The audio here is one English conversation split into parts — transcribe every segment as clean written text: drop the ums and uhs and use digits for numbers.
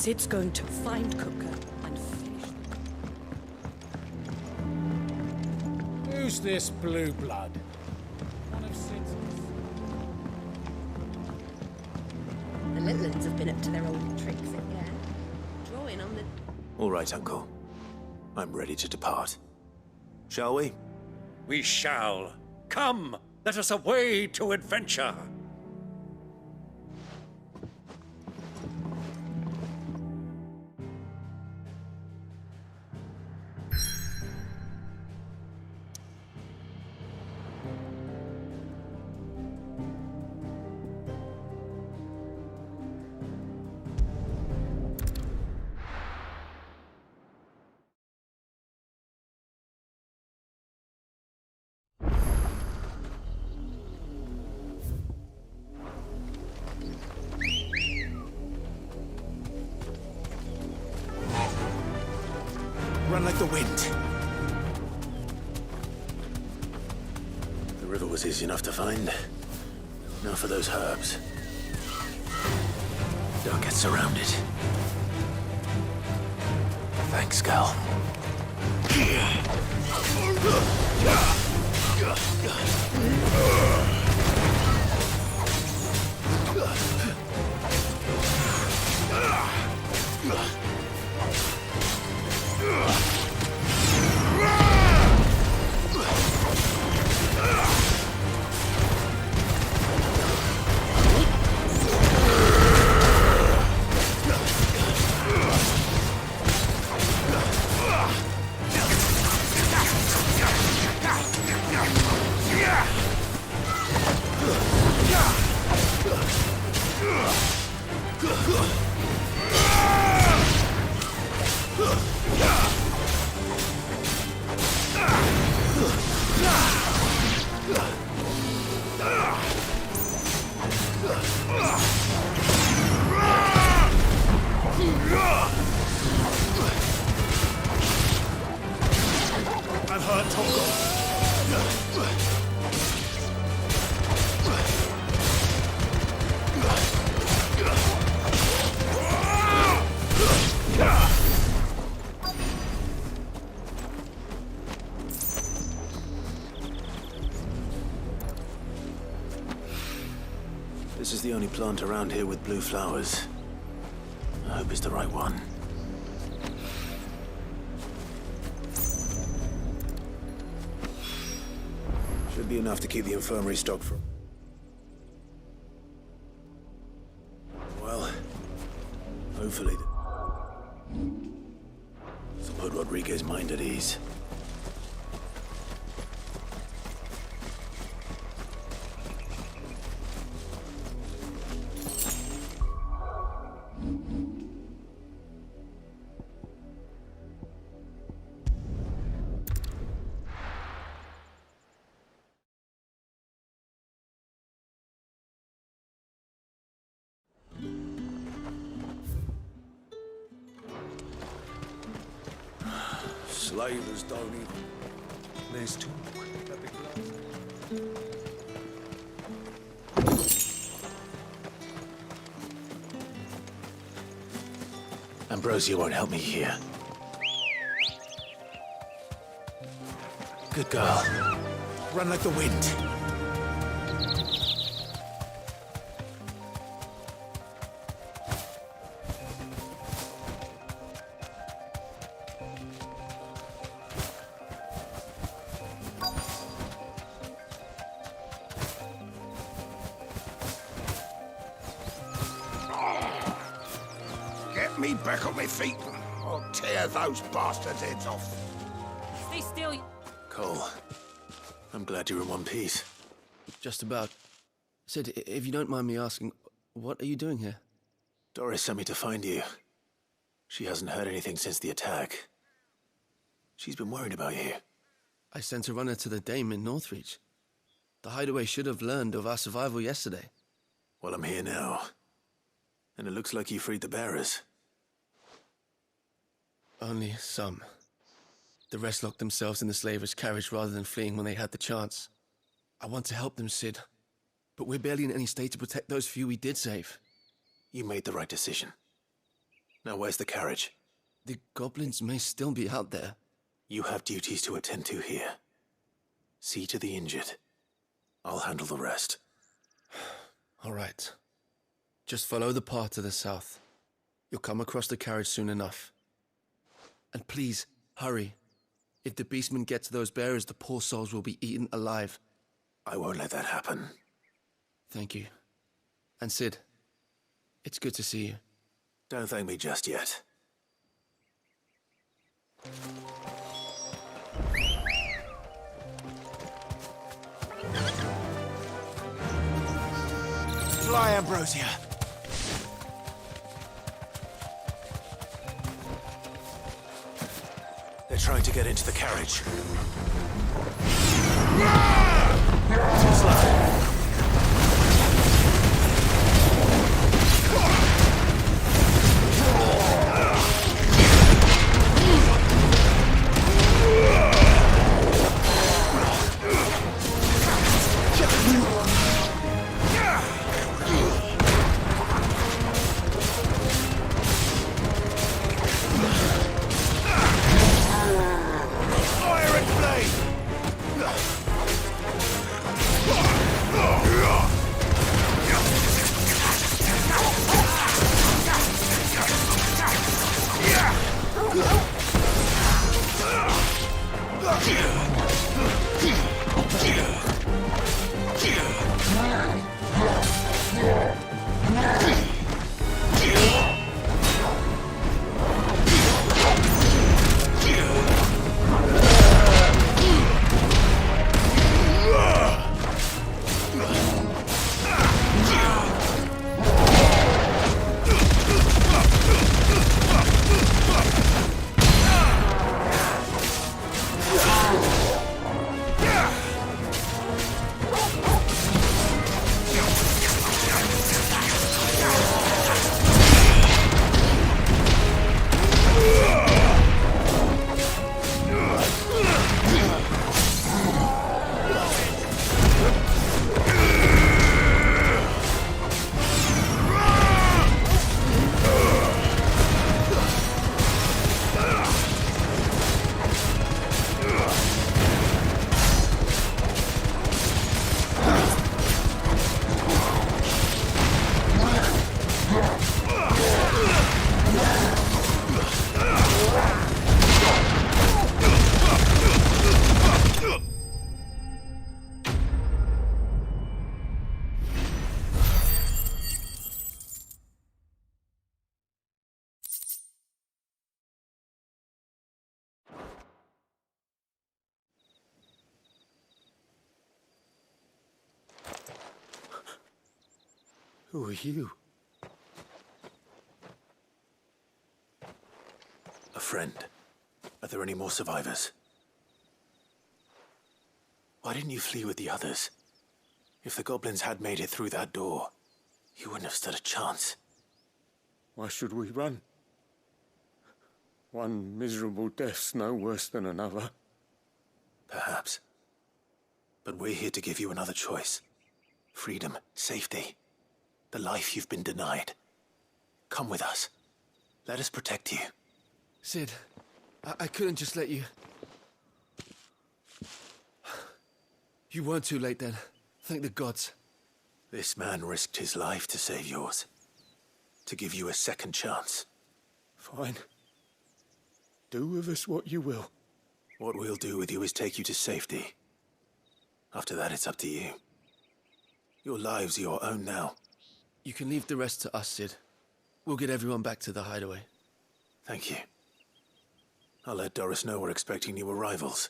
Sid's going to find Cooker and finish him. Who's this blue blood? One of Sid's... The little ones have been up to their old tricks again. Drawing on the... All right, Uncle. I'm ready to depart. Shall we? We shall. Come, let us away to adventure. Run like the wind. The river was easy enough to find. Now for those herbs. Don't get surrounded. Thanks, Gal. I've heard talk of... This is the only plant around here with blue flowers. I hope it's the right one. Should be enough to keep the infirmary stocked from... Well, hopefully... This'll put Rodriguez's mind at ease. Slavers don't even... There's talk. Ambrosia won't help me here. Good girl. Run like the wind. Get me back on my feet. I'll tear those bastards' heads off. Stay still. Cole, I'm glad you're in one piece. Just about. Sid, if you don't mind me asking, what are you doing here? Doris sent me to find you. She hasn't heard anything since the attack. She's been worried about you. I sent a runner to the Dame in Northreach. The hideaway should have learned of our survival yesterday. Well, I'm here now. And it looks like you freed the bearers. Only some. The rest locked themselves in the slavers' carriage rather than fleeing when they had the chance. I want to help them, Sid. But we're barely in any state to protect those few we did save. You made the right decision. Now where's the carriage? The goblins may still be out there. You have duties to attend to here. See to the injured. I'll handle the rest. All right. Just follow the path to the south. You'll come across the carriage soon enough. And please, hurry. If the beastmen get to those bearers, the poor souls will be eaten alive. I won't let that happen. Thank you. And Sid, it's good to see you. Don't thank me just yet. Fly, Ambrosia. They're trying to get into the carriage. Who are you? A friend. Are there any more survivors? Why didn't you flee with the others? If the goblins had made it through that door, you wouldn't have stood a chance. Why should we run? One miserable death's no worse than another. Perhaps. But we're here to give you another choice. Freedom, safety, the life you've been denied. Come with us. Let us protect you. Sid, I couldn't just let you... You weren't too late then. Thank the gods. This man risked his life to save yours. To give you a second chance. Fine. Do with us what you will. What we'll do with you is take you to safety. After that, it's up to you. Your lives are your own now. You can leave the rest to us, Sid. We'll get everyone back to the hideaway. Thank you. I'll let Doris know we're expecting new arrivals.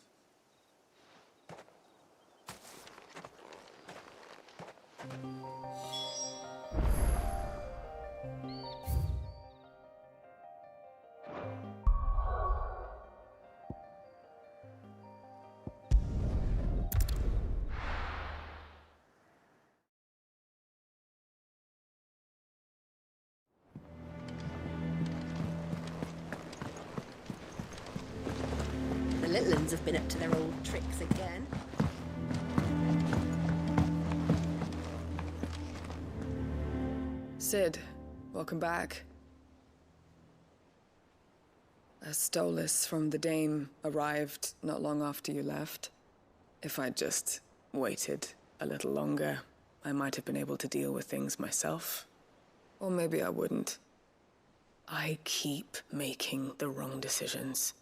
The little ones have been up to their old tricks again. Sid, welcome back. A Stolas from the Dame arrived not long after you left. If I'd just waited a little longer, I might have been able to deal with things myself. Or maybe I wouldn't. I keep making the wrong decisions.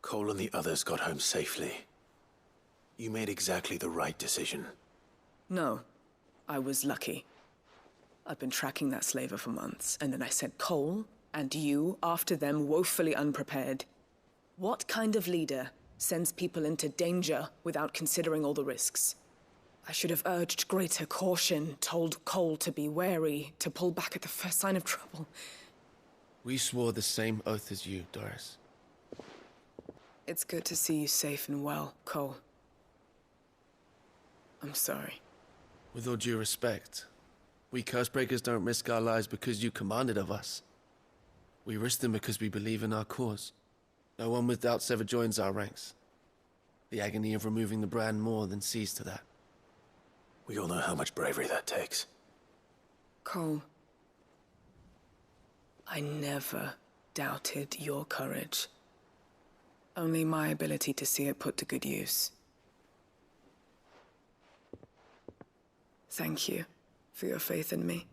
Cole and the others got home safely. You made exactly the right decision. No, I was lucky. I've been tracking that slaver for months, and then I sent Cole and you after them, woefully unprepared. What kind of leader sends people into danger without considering all the risks? I should have urged greater caution, told Cole to be wary, to pull back at the first sign of trouble. We swore the same oath as you, Doris. It's good to see you safe and well, Cole. I'm sorry. With all due respect, we Cursebreakers don't risk our lives because you commanded of us. We risk them because we believe in our cause. No one with doubts ever joins our ranks. The agony of removing the brand more than sees to that. We all know how much bravery that takes. Cole, I never doubted your courage. Only my ability to see it put to good use. Thank you for your faith in me.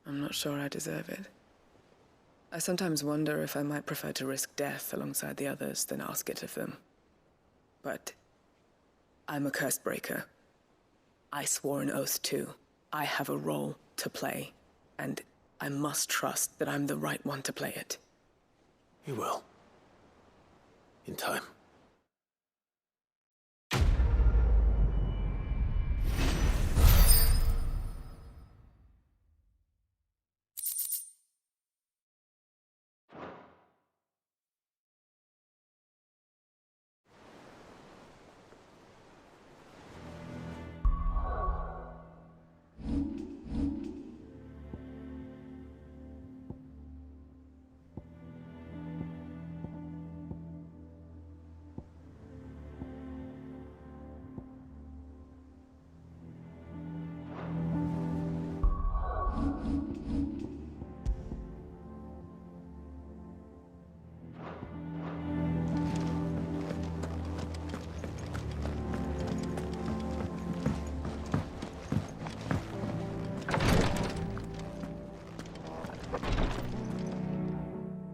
I'm not sure I deserve it. I sometimes wonder if I might prefer to risk death alongside the others than ask it of them. But I'm a Cursebreaker. I swore an oath too. I have a role to play, and I must trust that I'm the right one to play it. You will. In time.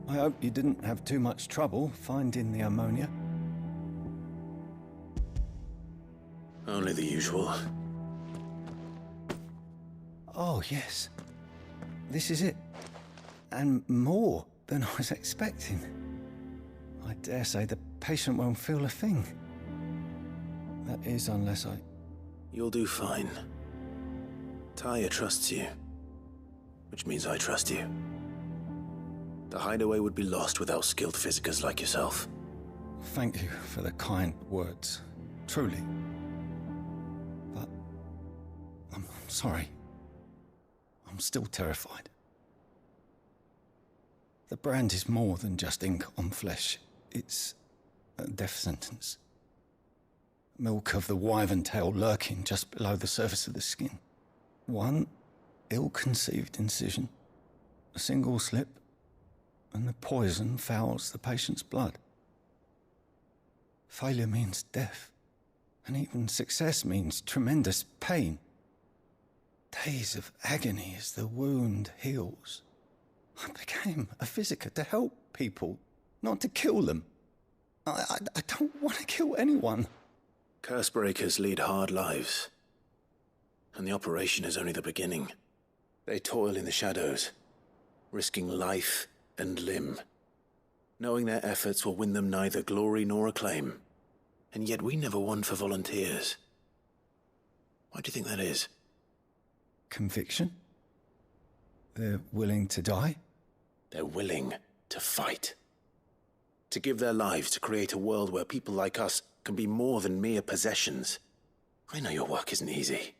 I hope you didn't have too much trouble finding the ammonia. Only the usual. Oh, yes. This is it. And more than I was expecting. I dare say the patient won't feel a thing. That is, unless I... You'll do fine. Tyre trusts you. Which means I trust you. The hideaway would be lost without skilled physicers like yourself. Thank you for the kind words. Truly. But... I'm sorry. I'm still terrified. The brand is more than just ink on flesh. It's a death sentence. Milk of the wyvern tail lurking just below the surface of the skin. One ill-conceived incision, a single slip, and the poison fouls the patient's blood. Failure means death, and even success means tremendous pain. Days of agony as the wound heals. I became a physiker to help people, not to kill them. I don't want to kill anyone. Cursebreakers lead hard lives. And the operation is only the beginning. They toil in the shadows, risking life and limb, knowing their efforts will win them neither glory nor acclaim. And yet we never won for volunteers. Why do you think that is? Conviction? They're willing to die? They're willing to fight. To give their lives to create a world where people like us can be more than mere possessions. I know your work isn't easy.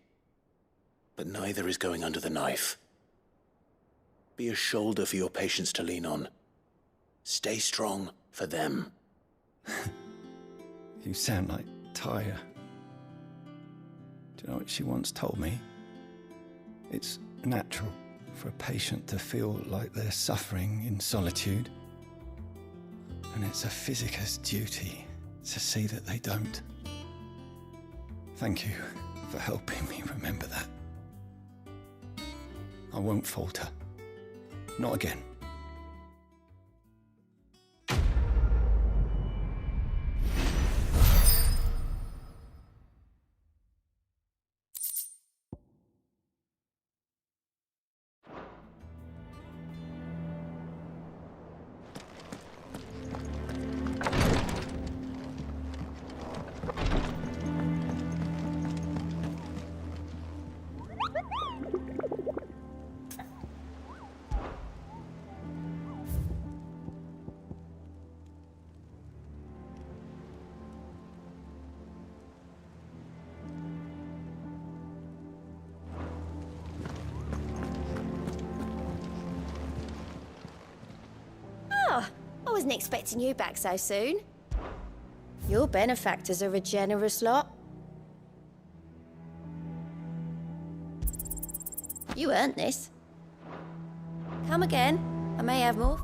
But neither is going under the knife. Be a shoulder for your patients to lean on. Stay strong for them. You sound like Tyre. Do you know what she once told me? It's natural for a patient to feel like they're suffering in solitude, And it's a Physica's duty to see that they don't. Thank you for helping me remember that. I won't falter. Not again. I wasn't expecting you back so soon. Your benefactors are a generous lot. You earned this. Come again. I may have more.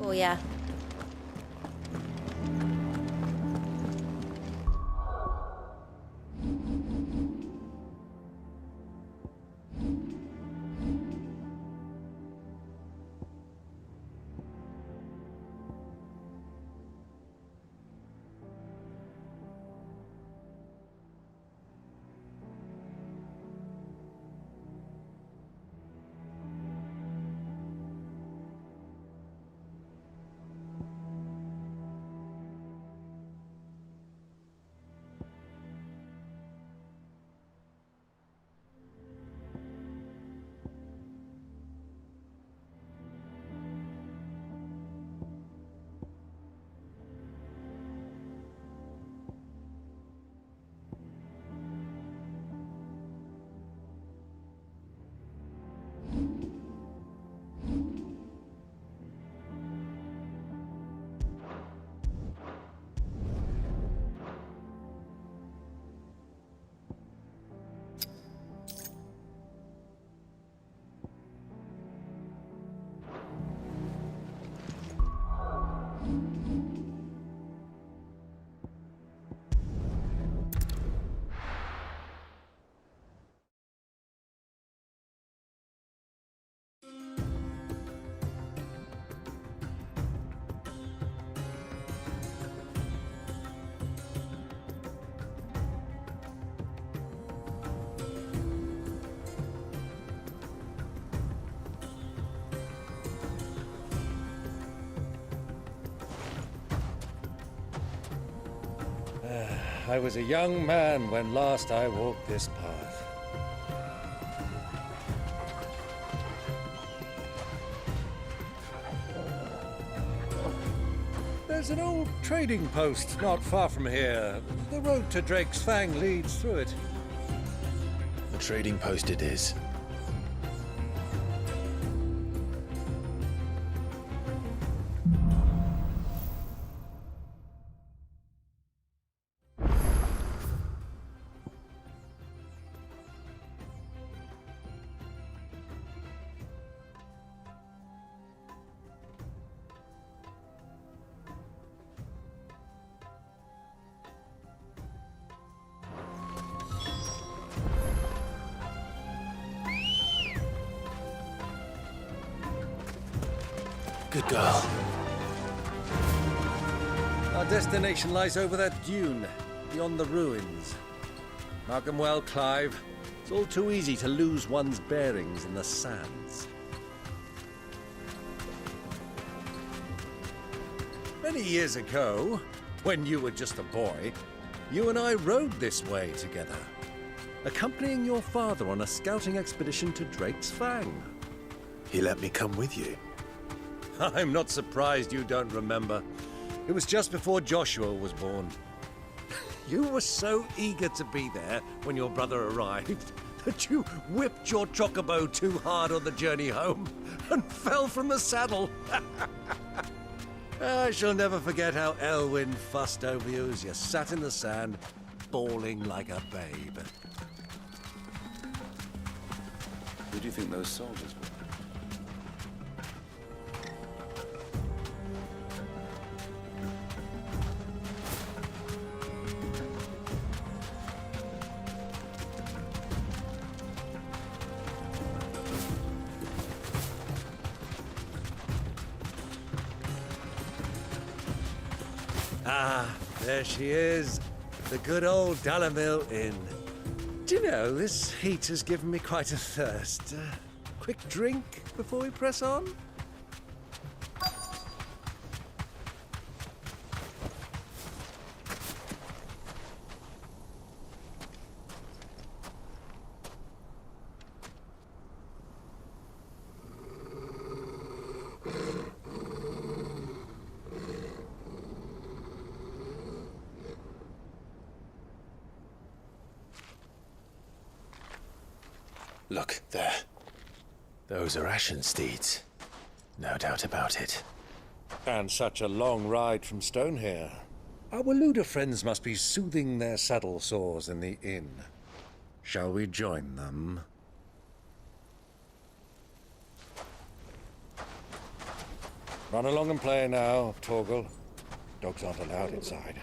Oh, yeah. I was a young man when last I walked this path. There's an old trading post not far from here. The road to Drake's Fang leads through it. The trading post it is. Good girl. Our destination lies over that dune, beyond the ruins. Mark 'em well, Clive. It's all too easy to lose one's bearings in the sands. Many years ago, when you were just a boy, you and I rode this way together, accompanying your father on a scouting expedition to Drake's Fang. He let me come with you. I'm not surprised you don't remember. It was just before Joshua was born. You were so eager to be there when your brother arrived that you whipped your chocobo too hard on the journey home and fell from the saddle. I shall never forget how Elwyn fussed over you as you sat in the sand, bawling like a babe. Who do you think those soldiers were? Ah, there she is. The good old Dalamil Inn. Do you know, this heat has given me quite a thirst. Quick drink before we press on? Look, there. Those are Ashen steeds. No doubt about it. And such a long ride from Stonehair. Our Luda friends must be soothing their saddle sores in the inn. Shall we join them? Run along and play now, Torgal. Dogs aren't allowed inside.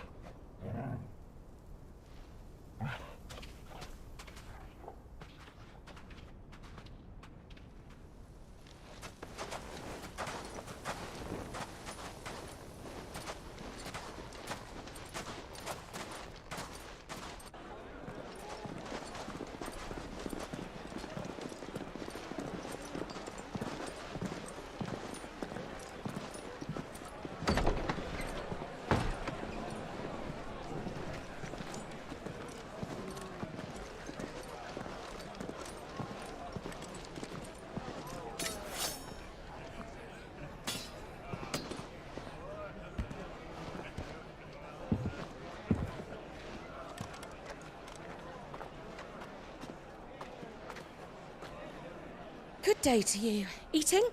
Good day to you. Eating?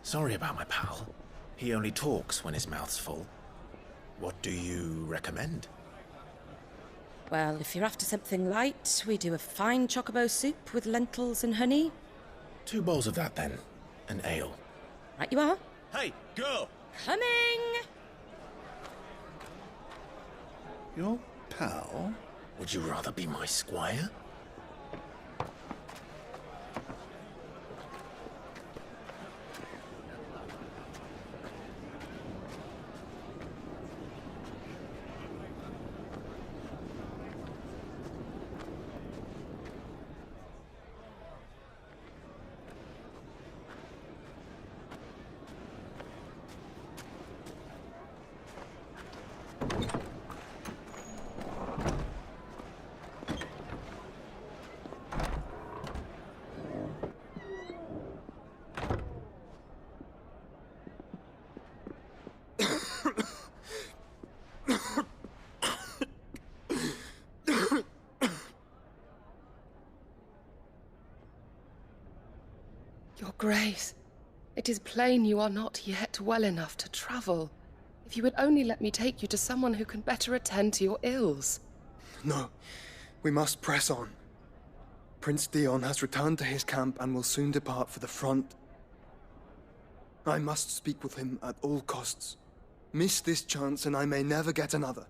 Sorry about my pal. He only talks when his mouth's full. What do you recommend? Well, if you're after something light, we do a fine chocobo soup with lentils and honey. 2 bowls of that, then. An ale. Right you are. Hey, girl! Coming! Your pal? Would you rather be my squire? Your Grace, it is plain you are not yet well enough to travel. If you would only let me take you to someone who can better attend to your ills. No, we must press on. Prince Dion has returned to his camp and will soon depart for the front. I must speak with him at all costs. Miss this chance and I may never get another.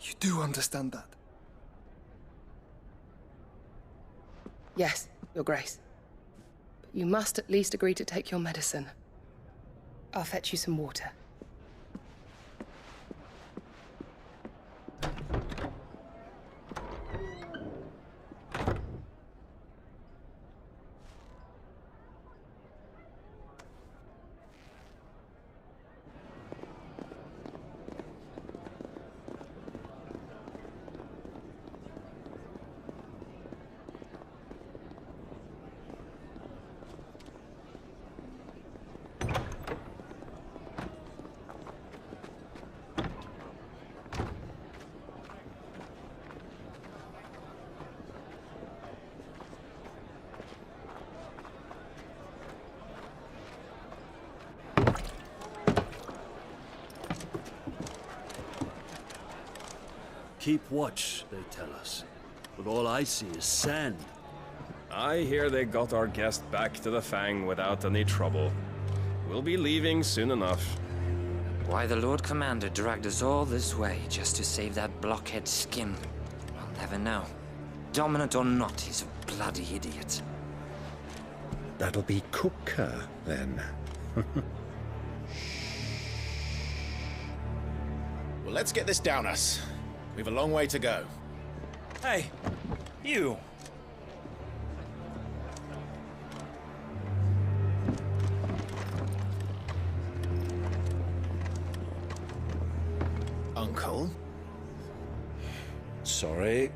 You do understand that? Yes, Your Grace. But you must at least agree to take your medicine. I'll fetch you some water. keep watch, they tell us. But all I see is sand. I hear they got our guest back to the Fang without any trouble. We'll be leaving soon enough. Why the Lord Commander dragged us all this way just to save that blockhead skin, we'll never know. Dominant or not, he's a bloody idiot. That'll be Cooker, then. Well, let's get this down us. We've a long way to go. Hey, you! Uncle? Sorry.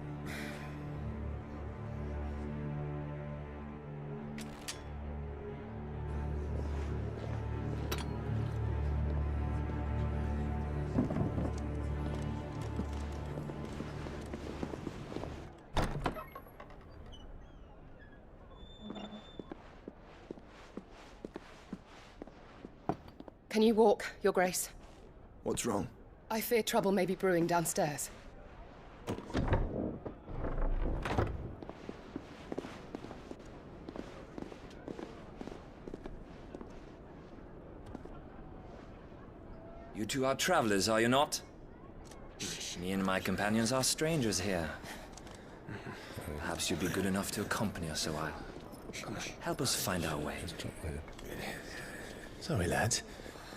Can you walk, Your Grace? What's wrong? I fear trouble may be brewing downstairs. You two are travelers, are you not? Me and my companions are strangers here. Perhaps you'd be good enough to accompany us a while. Help us find our way. Sorry, lads,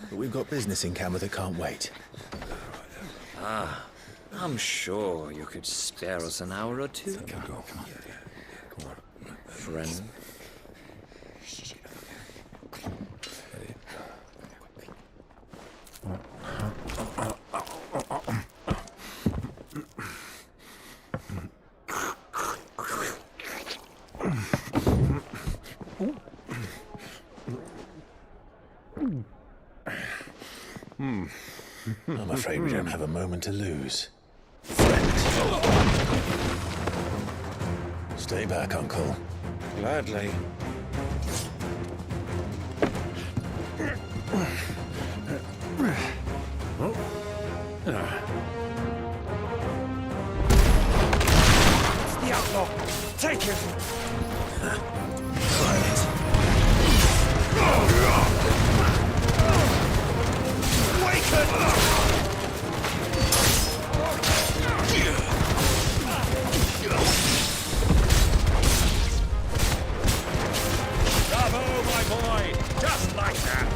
but we've got business in camera that can't wait. Ah, I'm sure you could spare us an hour or two. Come on. Friend. I'm afraid we don't have a moment to lose. Stay back, Uncle. Gladly. It's the outlaw! Take him! Silence. Bravo, my boy! Just like that!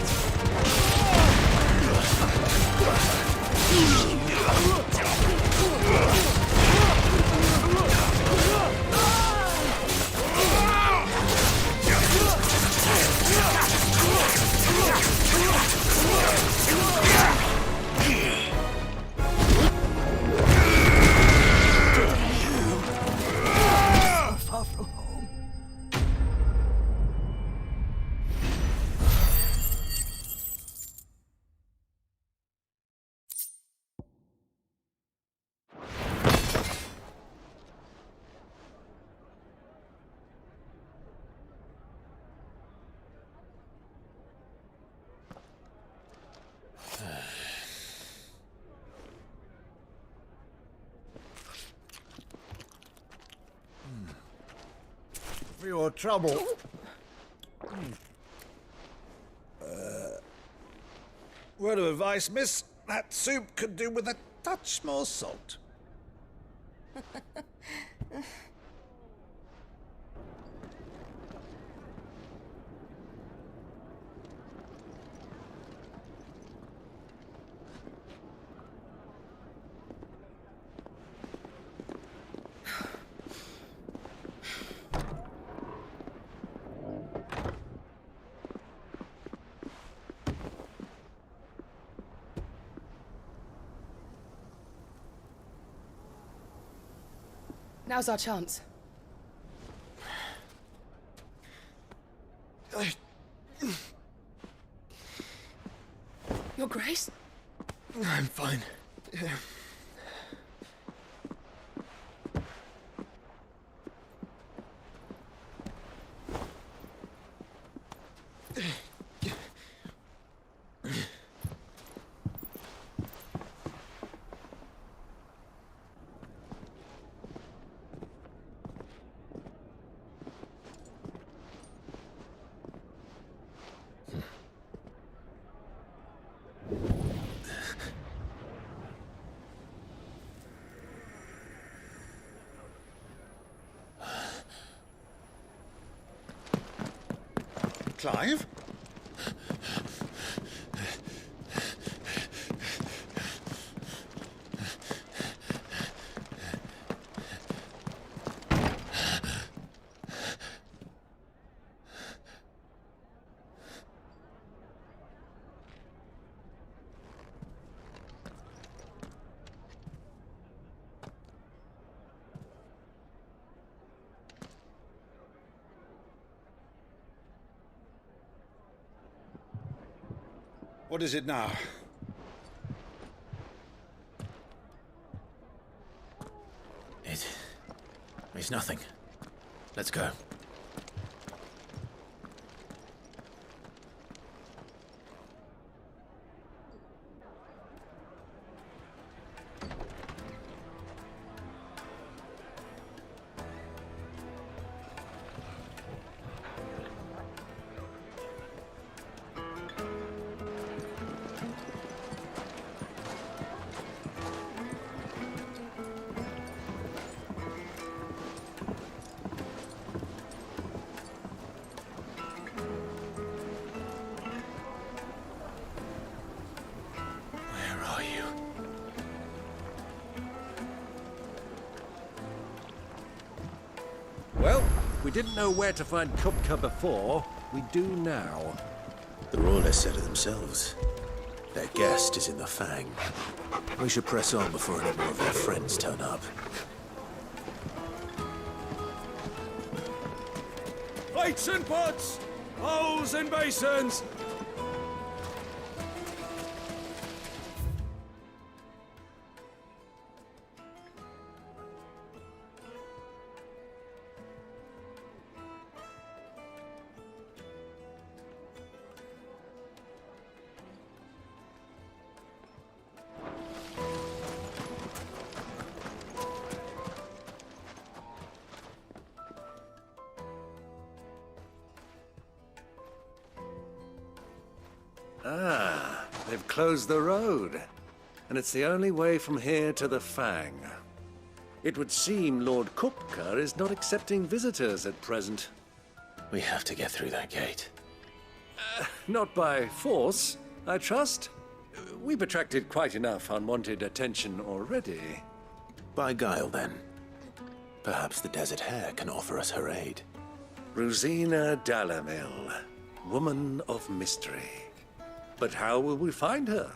Far from home. For your trouble. Word of advice, miss. That soup could do with a touch more salt. Now's our chance. Your Grace? I'm fine. Clive? What is it now? It's nothing. Let's go. Well, we didn't know where to find Kupka before. We do now. The Royalists said it themselves. Their guest is in the Fang. We should press on before any more of their friends turn up. Plates and pots! Bowls and basins! Ah, they've closed the road. And it's the only way from here to the Fang. It would seem Lord Kupka is not accepting visitors at present. We have to get through that gate. Not by force, I trust. We've attracted quite enough unwanted attention already. By guile, then. Perhaps the Desert Hare can offer us her aid. Rosina Dalamil, woman of mystery. But how will we find her?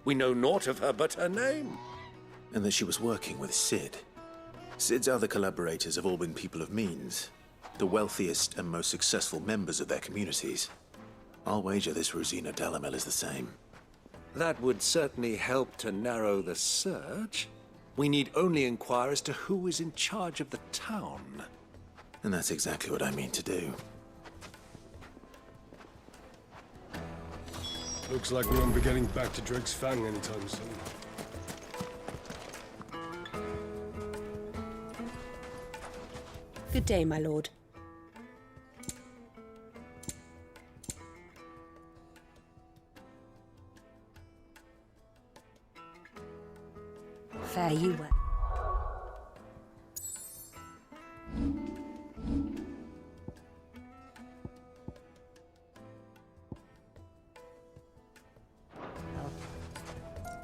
We know naught of her but her name. And that she was working with Sid. Sid's other collaborators have all been people of means, the wealthiest and most successful members of their communities. I'll wager this Rosina Dalamil is the same. That would certainly help to narrow the search. We need only inquire as to who is in charge of the town. And that's exactly what I mean to do. Looks like we won't be getting back to Drake's Fang anytime soon. Good day, my lord. Fare you well.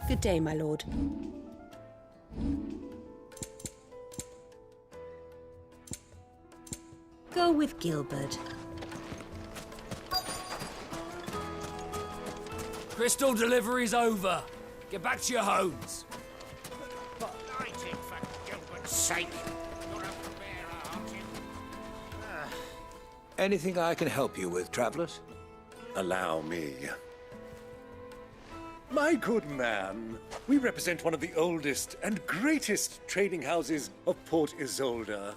Good day, my lord. Go with Gilbert. Crystal delivery's over. Get back to your homes. Lighting, for Gilbert's sake. You're a bearer, aren't you? Anything I can help you with, travelers? Allow me. My good man, we represent one of the oldest and greatest trading houses of Port Isolde.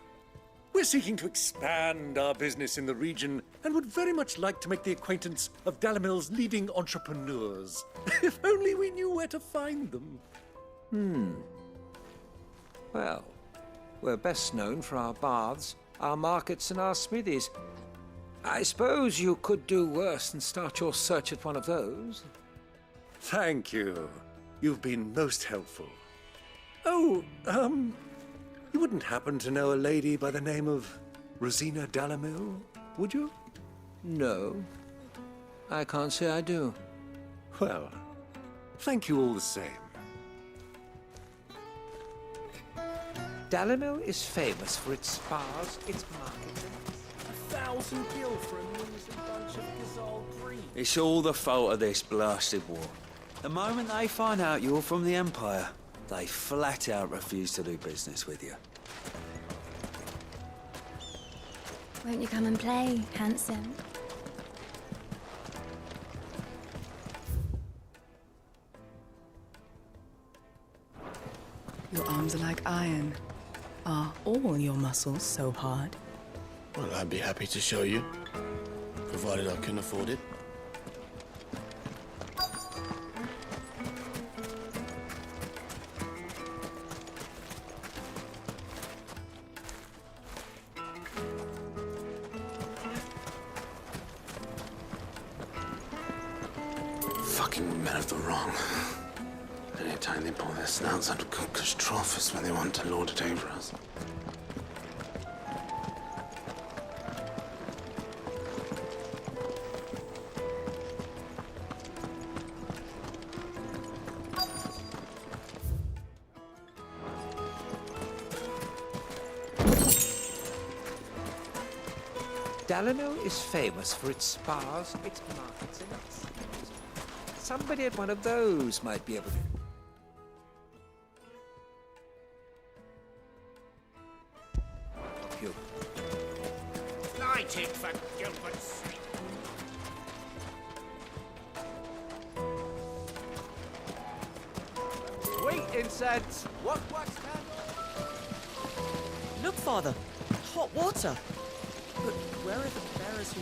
We're seeking to expand our business in the region and would very much like to make the acquaintance of Dalamil's leading entrepreneurs. If only we knew where to find them. Well, we're best known for our baths, our markets, and our smithies. I suppose you could do worse than start your search at one of those. Thank you. You've been most helpful. Oh, you wouldn't happen to know a lady by the name of Rosina Dalamil, would you? No. I can't say I do. Well, thank you all the same. Dalimil is famous for its spas, its markets, and 1,000 gil for a measly bunch of Gazal green. It's all the fault of this blasted war. The moment they find out you're from the Empire, they flat out refuse to do business with you. Won't you come and play, handsome? Your arms are like iron. Are all your muscles so hard? Well, I'd be happy to show you, provided I can afford it. Fucking men of the wrong. Anytime they pull their snouts out of cookers' trough is when they want to lord it over us. Dalimil is famous for its spas, its markets, and its... Somebody at one of those might be able to... help you. Light it, for Gilbert's sake. Sweet incense! What wax candle? Look, Father. Hot water. But where are the bearers who...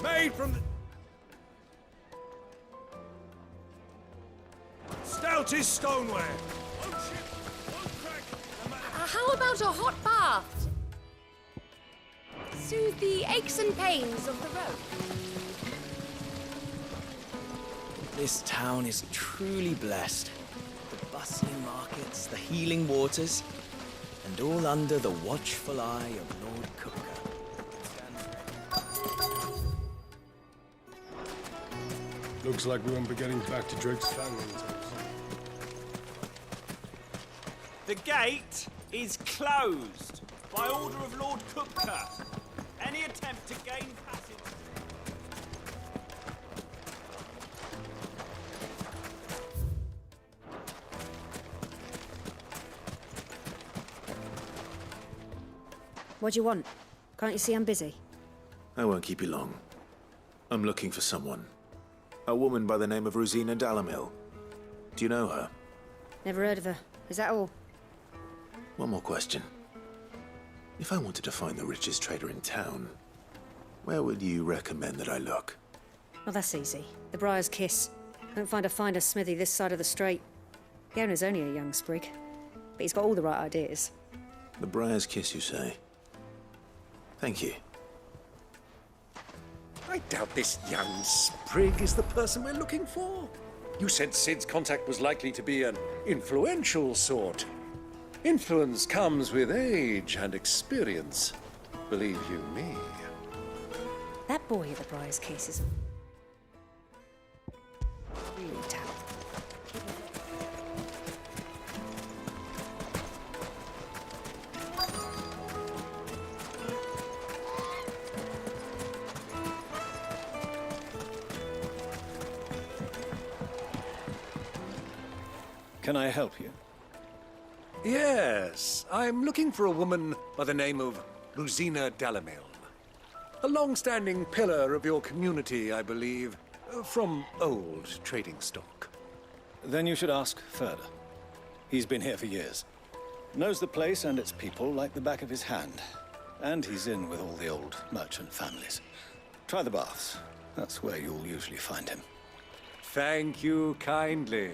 Made from the... stoutest stoneware. How about a hot bath? Soothe the aches and pains of the road. This town is truly blessed. The bustling markets, the healing waters, and all under the watchful eye of Lord Cooker. Looks like we won't be getting back to Drake's Fang anytime The gate is closed by order of Lord Cooker. Any attempt to gain passage... What do you want? Can't you see I'm busy? I won't keep you long. I'm looking for someone. A woman by the name of Rosina Dalimil. Do you know her? Never heard of her. Is that all? One more question. If I wanted to find the richest trader in town, where would you recommend that I look? Well, that's easy. The Briar's Kiss. Don't find a finer smithy this side of the strait. The owner's only a young sprig, but he's got all the right ideas. The Briar's Kiss, you say? Thank you. I doubt this young sprig is the person we're looking for. You said Sid's contact was likely to be an influential sort. Influence comes with age and experience. Believe you me. That boy at the Briar's Kiss is really talented. Can I help you? Yes, I'm looking for a woman by the name of Rosina Dalimil. A long-standing pillar of your community, I believe, from old trading stock. Then you should ask Ferda. He's been here for years. Knows the place and its people like the back of his hand. And he's in with all the old merchant families. Try the baths. That's where you'll usually find him. Thank you kindly.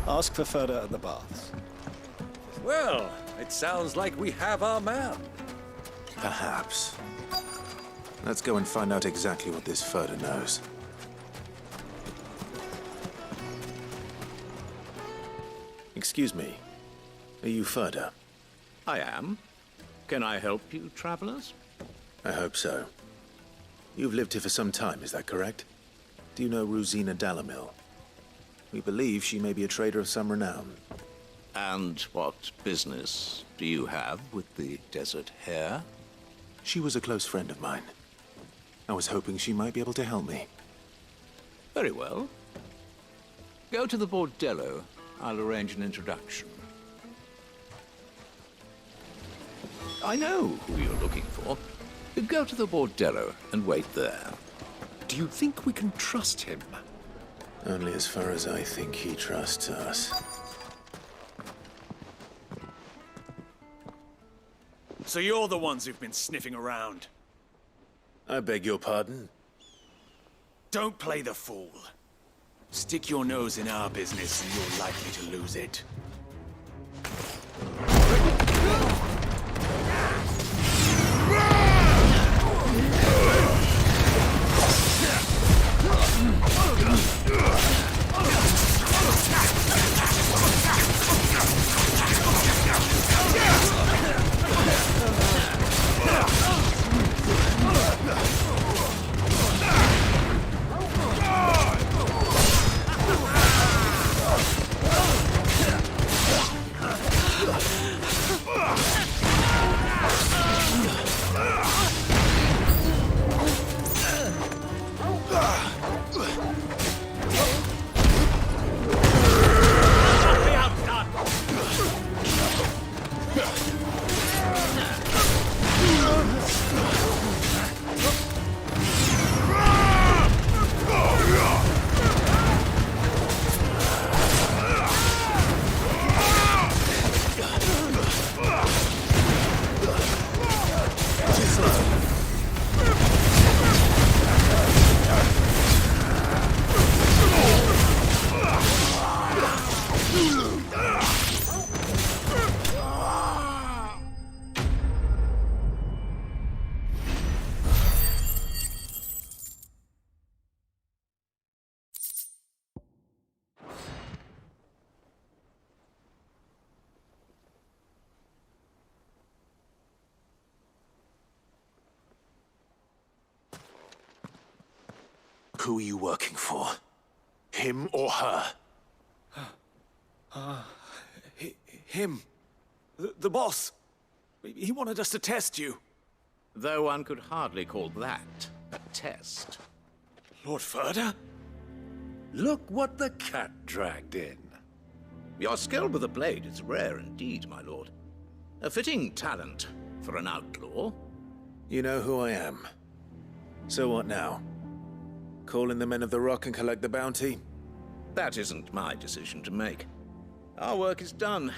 Ask for Ferda at the baths. Well, it sounds like we have our man. Perhaps. Let's go and find out exactly what this Ferda knows. Excuse me. Are you Ferda? I am. Can I help you, travelers? I hope so. You've lived here for some time, is that correct? Do you know Rosina Dalamil? We believe she may be a trader of some renown. And what business do you have with the Desert Hare? She was a close friend of mine. I was hoping she might be able to help me. Very well. Go to the bordello. I'll arrange an introduction. I know who you're looking for. Go to the bordello and wait there. Do you think we can trust him? Only as far as I think he trusts us. So you're the ones who've been sniffing around. I beg your pardon? Don't play the fool. Stick your nose in our business and you're likely to lose it. Who are you working for? Him or her? Him. The boss. He wanted us to test you. Though one could hardly call that a test. Lord Ferda? Look what the cat dragged in. Your skill with the blade is rare indeed, my lord. A fitting talent for an outlaw. You know who I am. So what now? Call in the Men of the Rock and collect the bounty? That isn't my decision to make. Our work is done.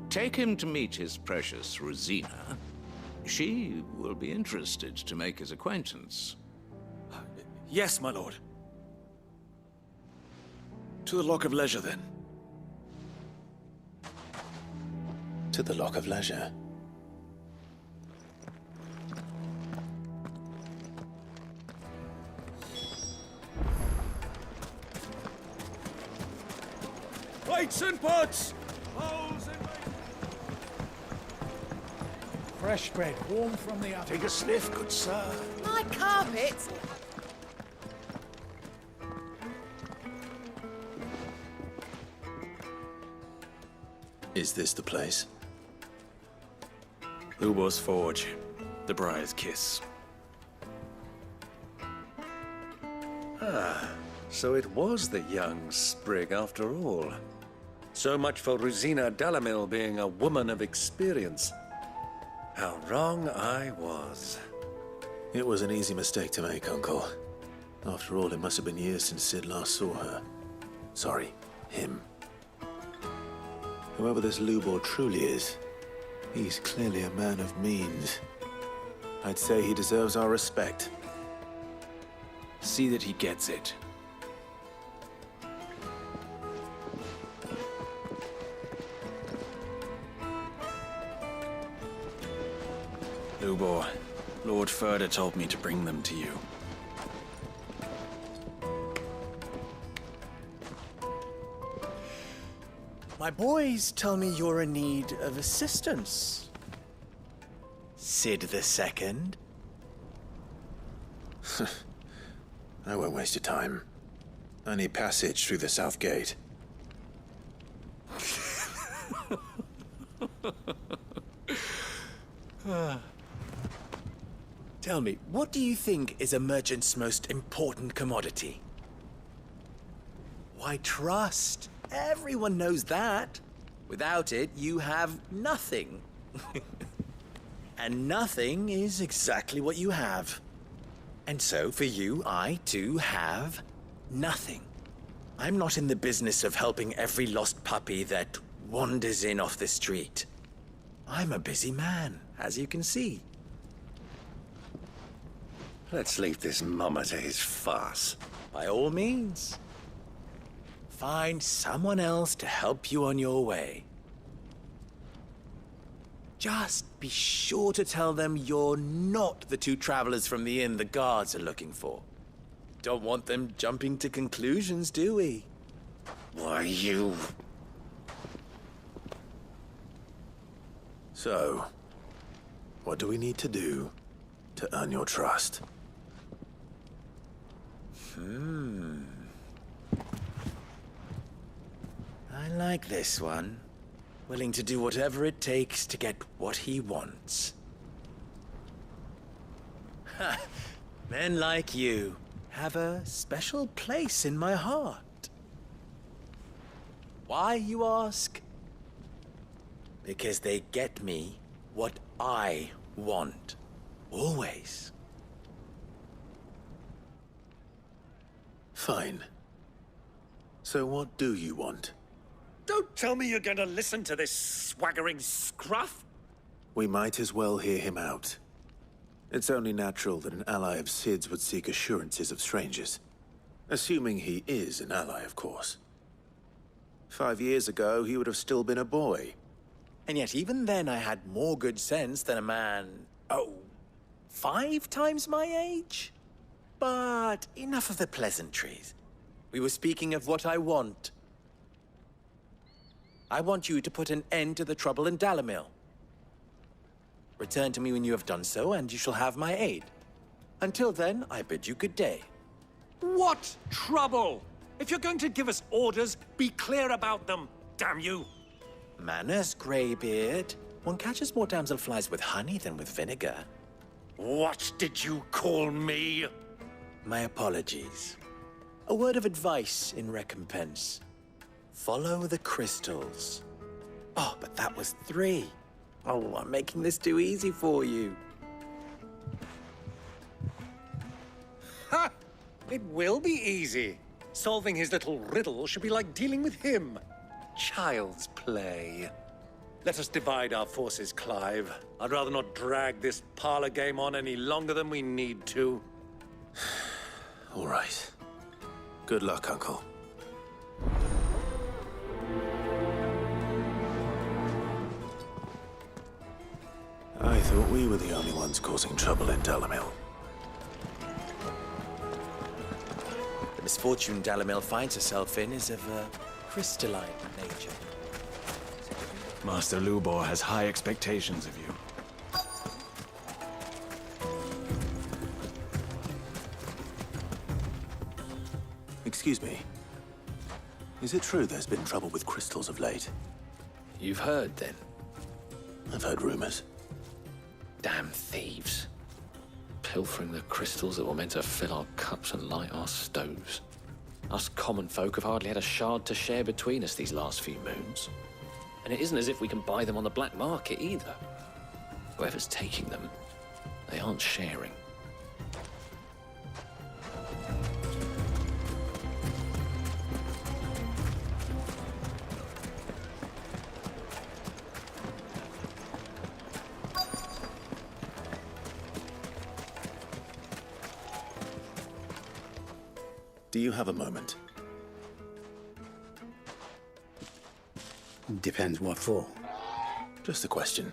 Take him to meet his precious Rosina. She will be interested to make his acquaintance. Yes, my lord. To the Lock of Leisure, then. To the Lock of Leisure. Weights and pots! Fresh bread, warm from the oven. Take a sniff, good sir. My carpet! Is this the place? Ubor's Forge. The Briar's Kiss. Ah, so it was the young sprig after all. So much for Rosina Dalamil being a woman of experience. How wrong I was. It was an easy mistake to make, Uncle. After all, it must have been years since Sid last saw her. Sorry, him. Whoever this Lubor truly is, he's clearly a man of means. I'd say he deserves our respect. See that he gets it. Lubor, Lord Ferda told me to bring them to you. My boys tell me you're in need of assistance. Sid II? I won't waste your time. I need passage through the south gate. Tell me, what do you think is a merchant's most important commodity? Why, trust. Everyone knows that. Without it, you have nothing. And nothing is exactly what you have. And so, for you, I, too, have nothing. I'm not in the business of helping every lost puppy that wanders in off the street. I'm a busy man, as you can see. Let's leave this mummer to his farce. By all means. Find someone else to help you on your way. Just be sure to tell them you're not the two travelers from the inn the guards are looking for. Don't want them jumping to conclusions, do we? Why, you... So, what do we need to do to earn your trust? I like this one. Willing to do whatever it takes to get what he wants. Ha! Men like you have a special place in my heart. Why, you ask? Because they get me what I want. Always. Fine. So what do you want? Don't tell me you're going to listen to this swaggering scruff! We might as well hear him out. It's only natural that an ally of Sid's would seek assurances of strangers. Assuming he is an ally, of course. 5 years ago, he would have still been a boy. And yet even then I had more good sense than a man, 5 times my age? But enough of the pleasantries. We were speaking of what I want. I want you to put an end to the trouble in Dalamil. Return to me when you have done so, and you shall have my aid. Until then, I bid you good day. What trouble? If you're going to give us orders, be clear about them, damn you! Manners, Greybeard. One catches more damselflies with honey than with vinegar. What did you call me? My apologies. A word of advice in recompense. Follow the crystals. Oh, but that was 3. Oh, I'm making this too easy for you. Ha! It will be easy. Solving his little riddle should be like dealing with him. Child's play. Let us divide our forces, Clive. I'd rather not drag this parlor game on any longer than we need to. All right. Good luck, Uncle. I thought we were the only ones causing trouble in Dalamil. The misfortune Dalamil finds herself in is of a crystalline nature. Master Lubor has high expectations of you. Excuse me. Is it true there's been trouble with crystals of late? You've heard, then? I've heard rumors. Damn thieves. Pilfering the crystals that were meant to fill our cups and light our stoves. Us common folk have hardly had a shard to share between us these last few moons. And it isn't as if we can buy them on the black market either. Whoever's taking them, they aren't sharing. Do you have a moment? Depends what for. Just a question.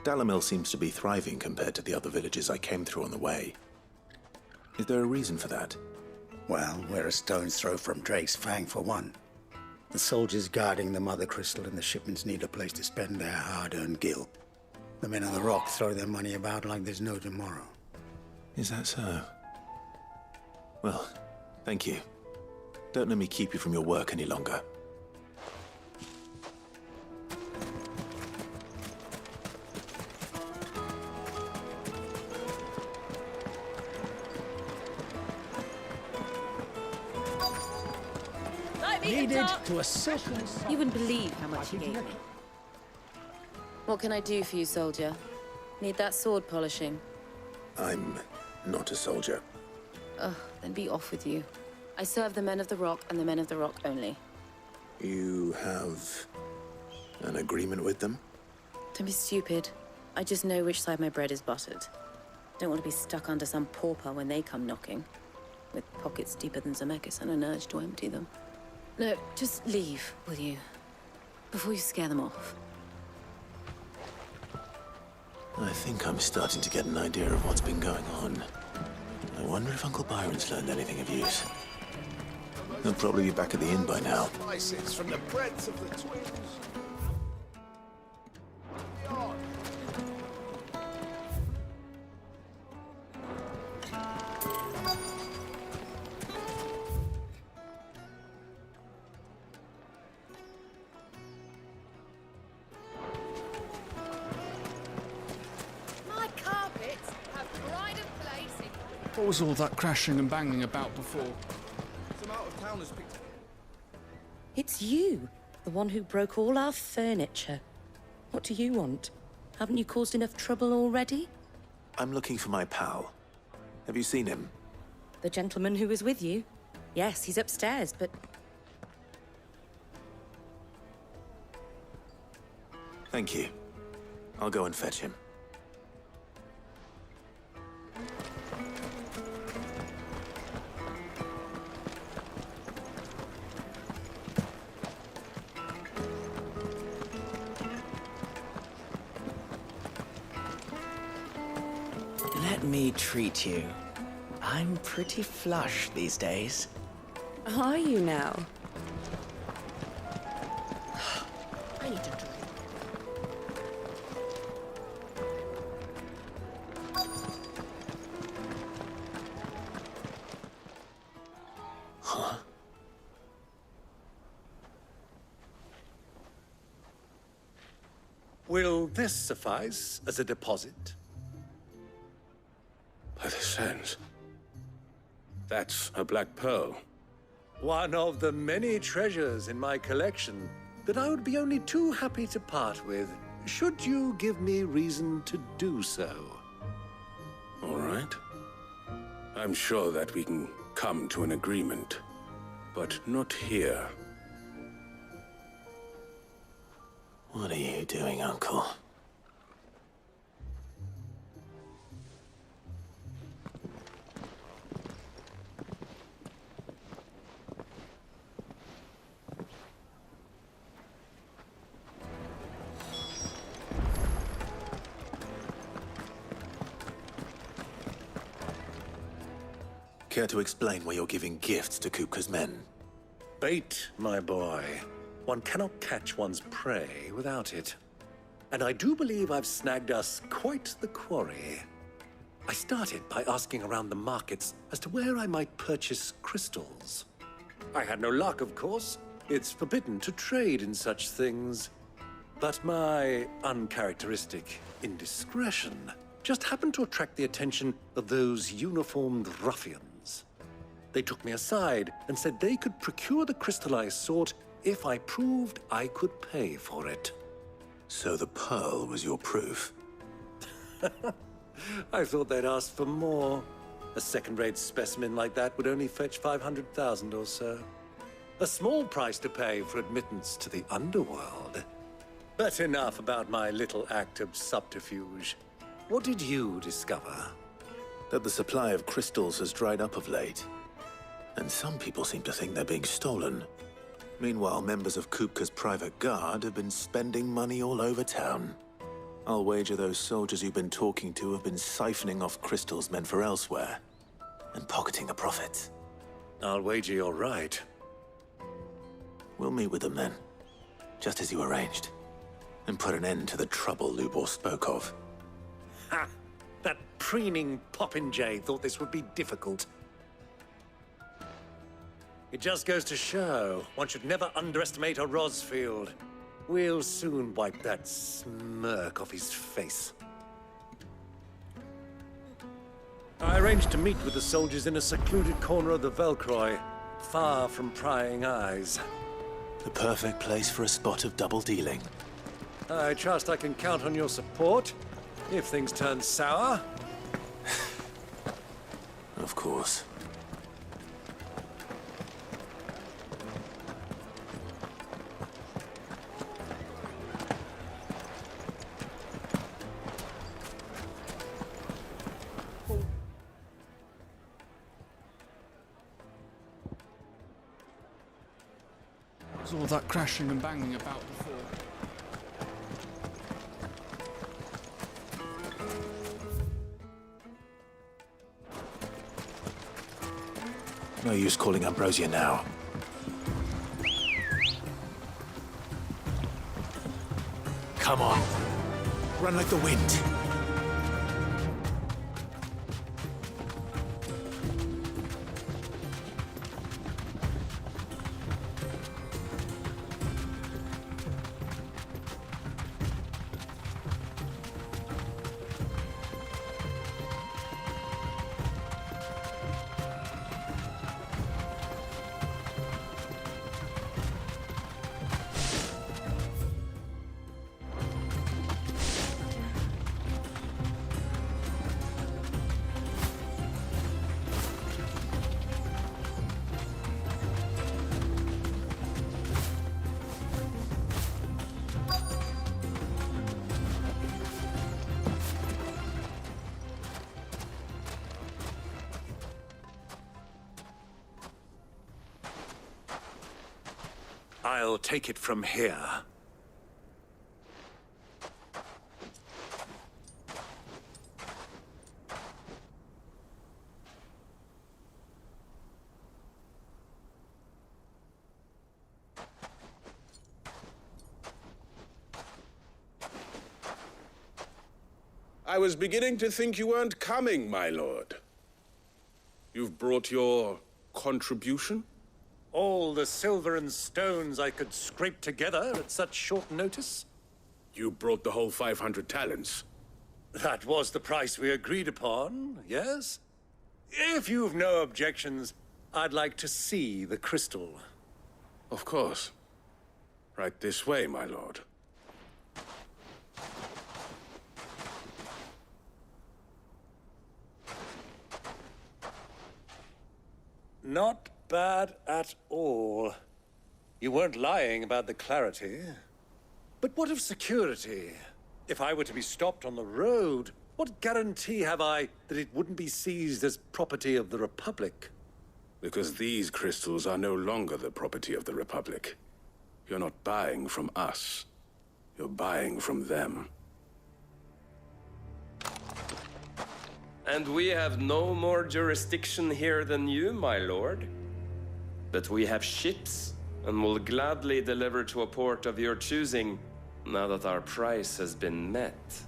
Dalamil seems to be thriving compared to the other villages I came through on the way. Is there a reason for that? Well, we're a stone's throw from Drake's Fang, for one. The soldiers guarding the Mother Crystal and the shipments need a place to spend their hard-earned gil. The men on the rock throw their money about like there's no tomorrow. Is that so? Well, thank you. Don't let me keep you from your work any longer. Needed to a silken... You wouldn't believe how much he gave me. What can I do for you, soldier? Need that sword polishing? I'm not a soldier. Ugh, then be off with you. I serve the men of the Rock and the men of the Rock only. You have an agreement with them? Don't be stupid. I just know which side my bread is buttered. Don't want to be stuck under some pauper when they come knocking. With pockets deeper than Zemeckis and an urge to empty them. No, just leave, will you? Before you scare them off. I think I'm starting to get an idea of what's been going on. I wonder if Uncle Byron's learned anything of use. He'll probably be back at the inn by now. Slices from the breadth of the twins. My carpets have pride of place in... What was all that crashing and banging about before? Some out-of-towners picked... It's you, the one who broke all our furniture. What do you want? Haven't you caused enough trouble already? I'm looking for my pal. Have you seen him? The gentleman who was with you? Yes, he's upstairs, but... Thank you. I'll go and fetch him. Let me treat you. I'm pretty flush these days. Are you now? I need a drink. Huh? Will this suffice as a deposit? By the sands. That's a black pearl. One of the many treasures in my collection that I would be only too happy to part with, should you give me reason to do so. All right. I'm sure that we can come to an agreement, but not here. What are you doing, Uncle? Care to explain why you're giving gifts to Kupka's men? Bait, my boy. One cannot catch one's prey without it. And I do believe I've snagged us quite the quarry. I started by asking around the markets as to where I might purchase crystals. I had no luck, of course. It's forbidden to trade in such things. But my uncharacteristic indiscretion just happened to attract the attention of those uniformed ruffians. They took me aside and said they could procure the crystal I sought if I proved I could pay for it. So the pearl was your proof? I thought they'd ask for more. A second-rate specimen like that would only fetch 500,000 or so. A small price to pay for admittance to the underworld. But enough about my little act of subterfuge. What did you discover? That the supply of crystals has dried up of late. And some people seem to think they're being stolen. Meanwhile, members of Kupka's private guard have been spending money all over town. I'll wager those soldiers you've been talking to have been siphoning off crystals meant for elsewhere, and pocketing the profits. I'll wager you're right. We'll meet with them then, just as you arranged. and put an end to the trouble Lubor spoke of. Ha! That preening popinjay thought this would be difficult. It just goes to show one should never underestimate a Rosfield. We'll soon wipe that smirk off his face. I arranged to meet with the soldiers in a secluded corner of the Velcroy, far from prying eyes. The perfect place for a spot of double dealing. I trust I can count on your support if things turn sour. Of course. There's all that crashing and banging about before. No use calling Ambrosia now. Come on. Run like the wind. I'll take it from here. I was beginning to think you weren't coming, my lord. You've brought your contribution? All the silver and stones I could scrape together at such short notice? You brought the whole 500 talents. That was the price we agreed upon, yes? If you've no objections, I'd like to see the crystal. Of course. Right this way, my lord. Not bad at all. You weren't lying about the clarity. But what of security? If I were to be stopped on the road, what guarantee have I that it wouldn't be seized as property of the Republic? Because these crystals are no longer the property of the Republic. You're not buying from us. You're buying from them. And we have no more jurisdiction here than you, my lord. But we have ships, and will gladly deliver to a port of your choosing, now that our price has been met.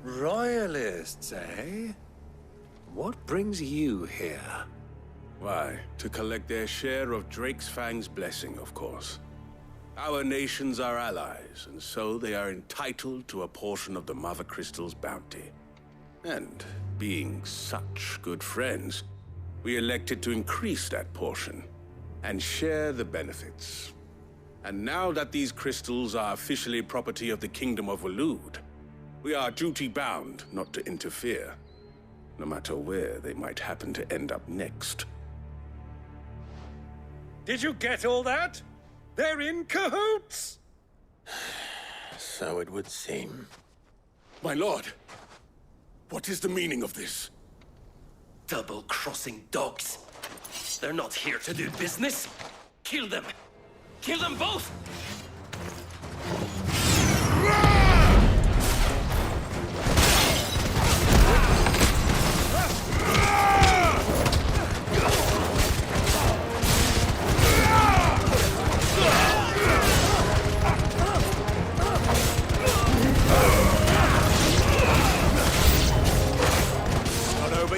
Royalists, eh? What brings you here? Why, to collect their share of Drake's Fang's blessing, of course. Our nations are allies, and so they are entitled to a portion of the Mother Crystal's bounty. And, being such good friends, we elected to increase that portion and share the benefits. And now that these crystals are officially property of the Kingdom of Waloed, we are duty-bound not to interfere, no matter where they might happen to end up next. Did you get all that? They're in cahoots! So it would seem. My lord, what is the meaning of this? Double-crossing dogs. They're not here to do business. Kill them! Kill them both!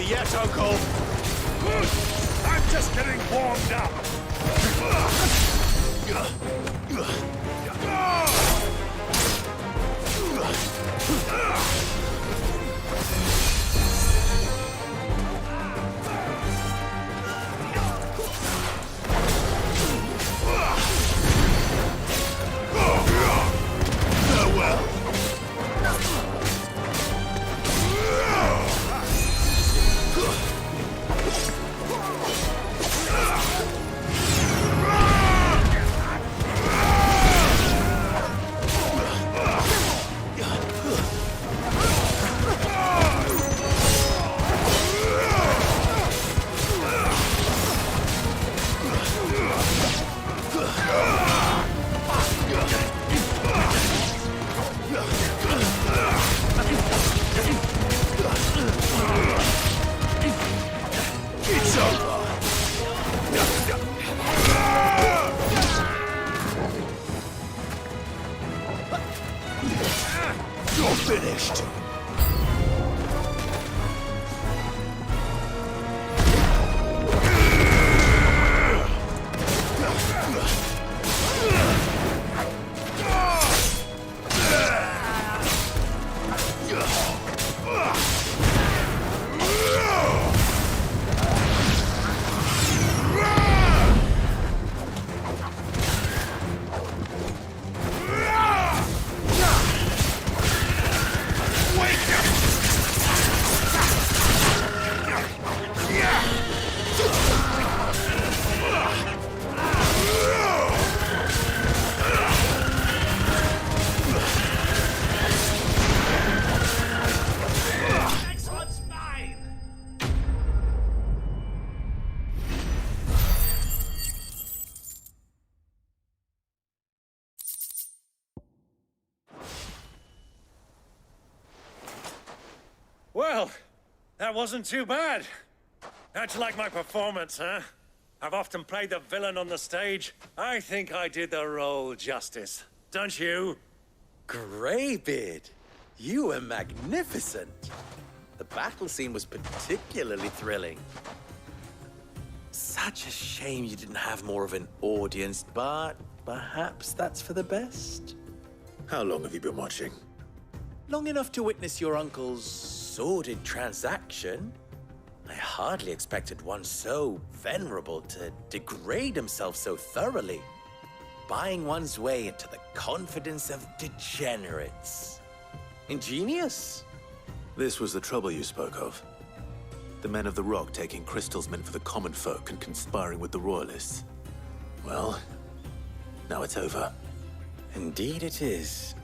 yet, Uncle! I'm just getting warmed up! Farewell! It's over! You're finished! Well, that wasn't too bad. How'd you like my performance, huh? I've often played the villain on the stage. I think I did the role justice. Don't you? Greybeard, you were magnificent. The battle scene was particularly thrilling. Such a shame you didn't have more of an audience, but perhaps that's for the best. How long have you been watching? Long enough to witness your uncle's sordid transaction. I hardly expected one so venerable to degrade himself so thoroughly, buying one's way into the confidence of degenerates. Ingenious. This was the trouble you spoke of. The men of the Rock taking crystals meant for the common folk and conspiring with the Royalists. Well, now it's over. Indeed it is.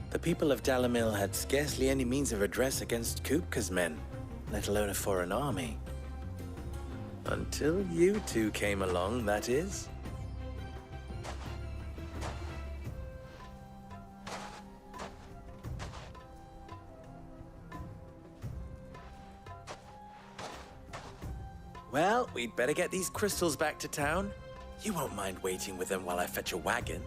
The people of Dalamil had scarcely any means of redress against Kupka's men, let alone a foreign army. Until you two came along, that is. Well, we'd better get these crystals back to town. You won't mind waiting with them while I fetch a wagon.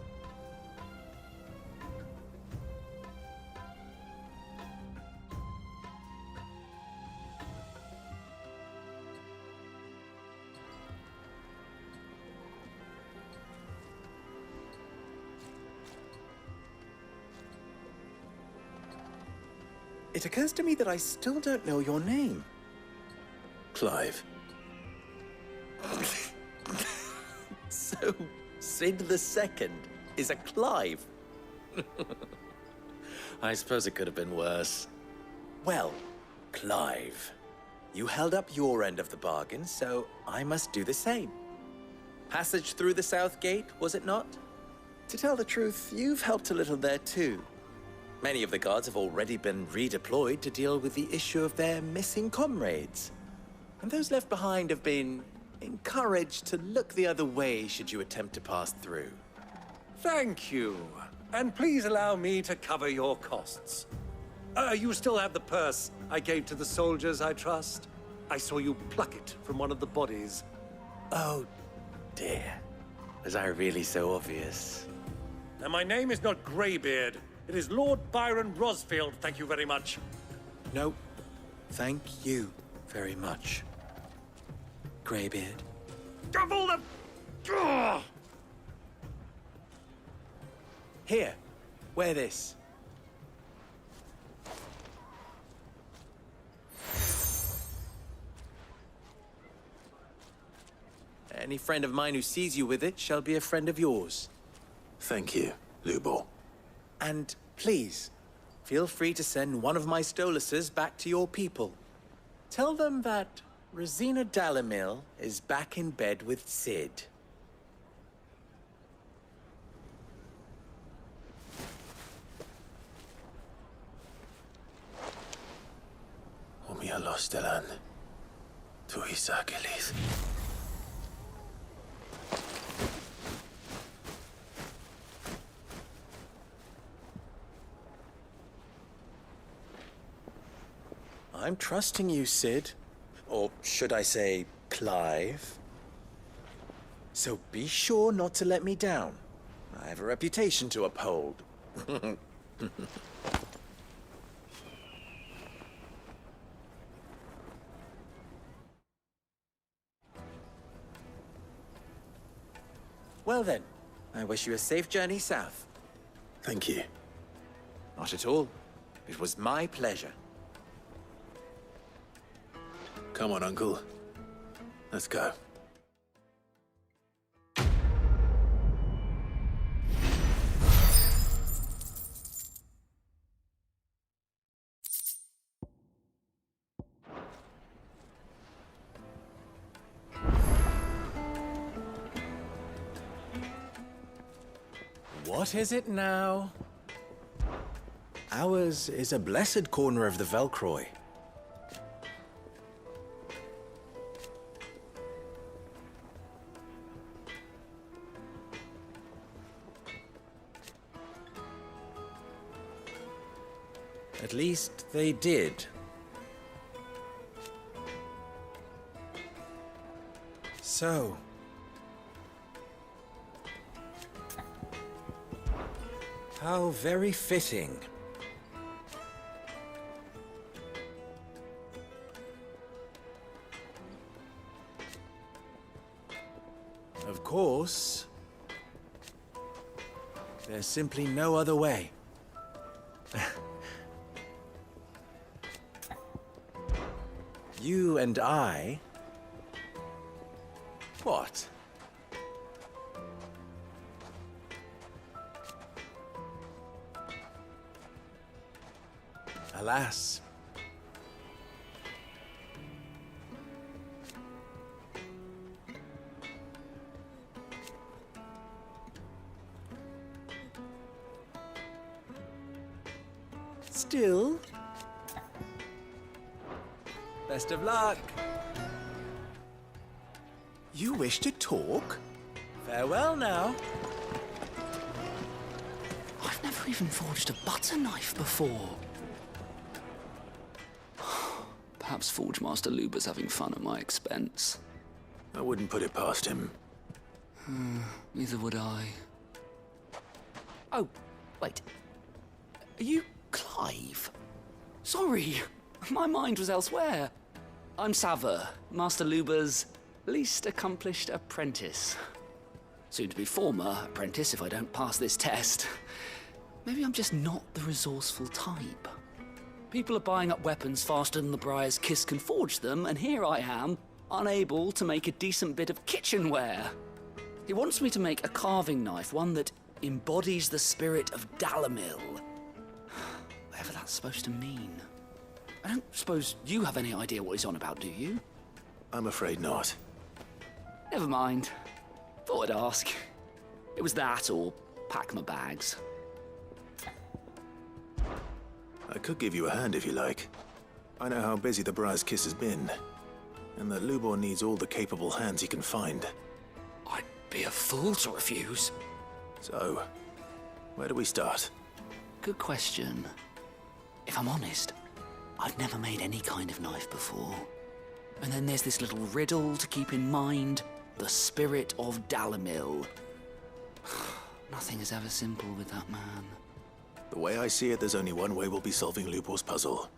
It occurs to me that I still don't know your name. Clive. So, Sid the Second is a Clive. I suppose it could have been worse. Well, Clive, you held up your end of the bargain, so I must do the same. Passage through the South Gate, was it not? To tell the truth, you've helped a little there too. Many of the guards have already been redeployed to deal with the issue of their missing comrades. And those left behind have been encouraged to look the other way should you attempt to pass through. Thank you. And please allow me to cover your costs. You still have the purse I gave to the soldiers, I trust? I saw you pluck it from one of the bodies. Oh, dear. Was I really so obvious? And my name is not Greybeard. It is Lord Byron Rosfield, thank you very much. No, thank you very much. Greybeard. Double the... Ugh! Here, wear this. Any friend of mine who sees you with it shall be a friend of yours. Thank you, Lubor. And please, feel free to send one of my Stoluses back to your people. Tell them that Rosina Dalamil is back in bed with Sid. Omia lostelan. Tu isakelis. I'm trusting you, Sid. Or should I say, Clive? So be sure not to let me down. I have a reputation to uphold. Well then, I wish you a safe journey south. Thank you. Not at all. It was my pleasure. Come on, Uncle. Let's go. What is it now? Ours is a blessed corner of the Velcroy. At least they did. So... how very fitting. Of course, there's simply no other way. You and I... What? Alas. Still... best of luck. You wish to talk? Farewell now. I've never even forged a butter knife before. Perhaps Forge Master Luber's having fun at my expense. I wouldn't put it past him. Neither would I. Oh, wait. Are you Clive? Sorry, my mind was elsewhere. I'm Sava, Master Luber's least accomplished apprentice. Soon to be former apprentice if I don't pass this test. Maybe I'm just not the resourceful type. People are buying up weapons faster than the Briar's Kiss can forge them, and here I am, unable to make a decent bit of kitchenware. He wants me to make a carving knife, one that embodies the spirit of Dalamil. Whatever that's supposed to mean. I don't suppose you have any idea what he's on about, do you? I'm afraid not. Never mind. Thought I'd ask. It was that, or pack my bags. I could give you a hand if you like. I know how busy the Briar's Kiss has been, and that Lubor needs all the capable hands he can find. I'd be a fool to refuse. So, where do we start? Good question. If I'm honest, I've never made any kind of knife before. And then there's this little riddle to keep in mind. The spirit of Dalamil. Nothing is ever simple with that man. The way I see it, there's only one way we'll be solving Lubor's puzzle.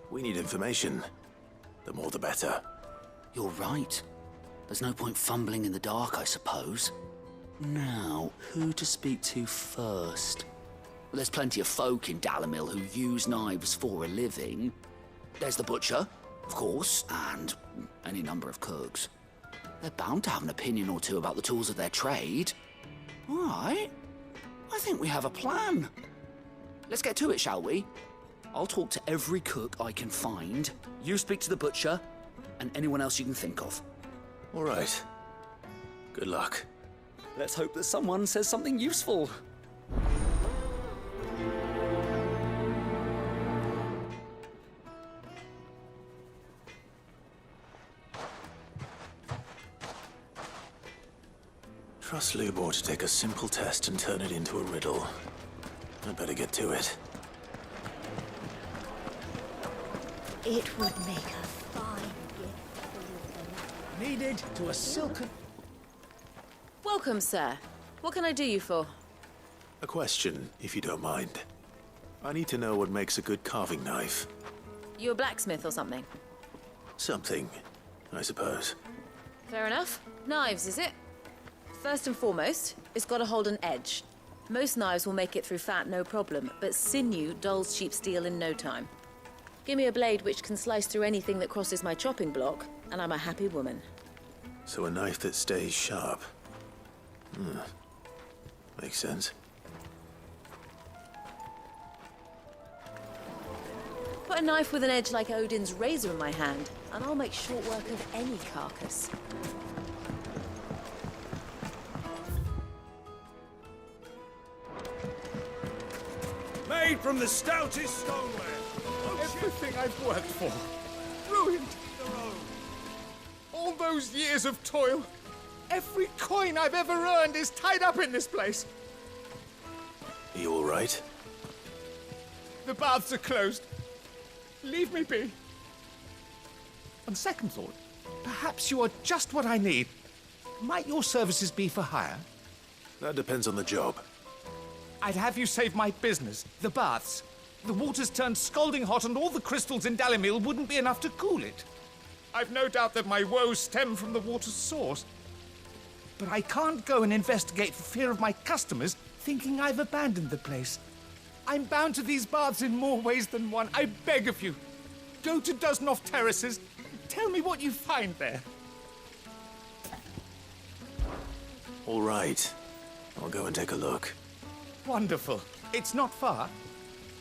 We need information. the more the better. You're right. There's no point fumbling in the dark, I suppose. Now, who to speak to first? Well, there's plenty of folk in Dalamil who use knives for a living. There's the butcher, of course, and any number of cooks. They're bound to have an opinion or two about the tools of their trade. All right. I think we have a plan. Let's get to it, shall we? I'll talk to every cook I can find. You speak to the butcher, and anyone else you can think of. All right. Good luck. Let's hope that someone says something useful. Trust Lubor to take a simple test and turn it into a riddle. I'd better get to it. It would make a fine gift for your Needed to a silken... Welcome, sir. What can I do you for? A question, if you don't mind. I need to know what makes a good carving knife. You a blacksmith or something? Something, I suppose. Fair enough. Knives, is it? First and foremost, it's got to hold an edge. Most knives will make it through fat, no problem, but sinew dulls cheap steel in no time. Give me a blade which can slice through anything that crosses my chopping block, and I'm a happy woman. So a knife that stays sharp. Makes sense. Put a knife with an edge like Odin's razor in my hand, and I'll make short work of any carcass. Made from the stoutest stoneware. Everything I've worked for. Ruined. All those years of toil. Every coin I've ever earned is tied up in this place. Are you all right? The baths are closed. Leave me be. On second thought, perhaps you are just what I need. Might your services be for hire? That depends on the job. I'd have you save my business, the baths. The water's turned scalding hot and all the crystals in Dalamil wouldn't be enough to cool it. I've no doubt that my woes stem from the water's source. But I can't go and investigate for fear of my customers thinking I've abandoned the place. I'm bound to these baths in more ways than one. I beg of you. Go to Dusnoff Terraces. Tell me what you find there. All right. I'll go and take a look. Wonderful. It's not far.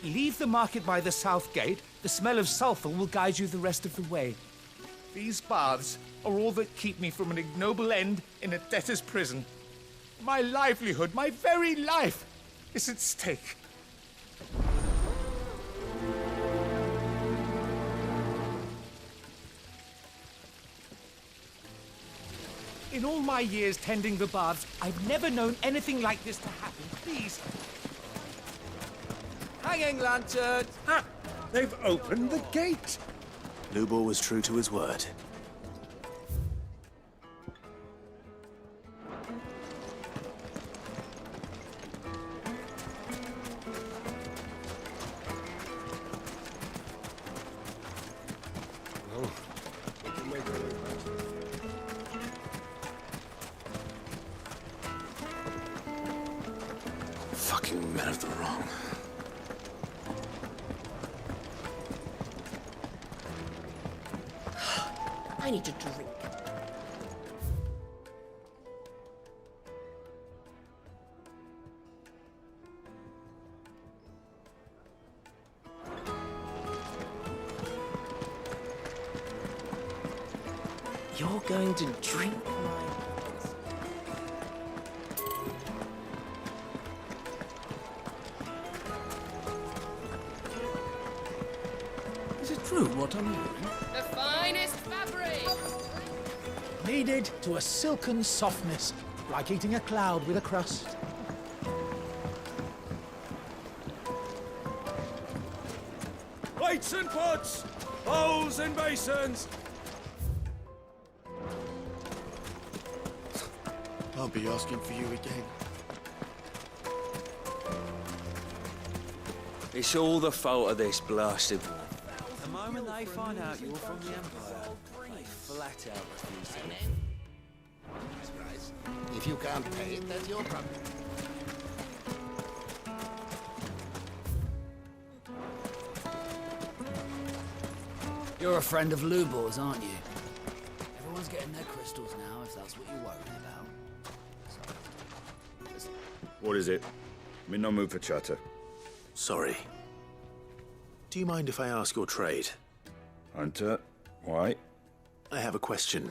Leave the market by the south gate. The smell of sulphur will guide you the rest of the way. These baths are all that keep me from an ignoble end in a debtor's prison. My livelihood, my very life, is at stake. In all my years tending the baths, I've never known anything like this to happen. Please. Hanging lantern! Ah! They've opened the gate! Lubor was true to his word. Fucking men of the wrong. I need to drink. You're going to drink my... Is it true what I'm hearing? The finest fabric! Kneaded to a silken softness, like eating a cloud with a crust. Plates and pots! Bowls and basins! I'll be asking for you again. It's all the fault of this blasted war. The moment when they find out you're from the Empire, they flat out refuse to. If you can't pay it, that's your problem. You're a friend of Lubor's, aren't you? Everyone's getting their crystals now, if that's what you're worried about. What is it? I'm in no mood for chatter. Sorry. Do you mind if I ask your trade? Hunter, why? I have a question.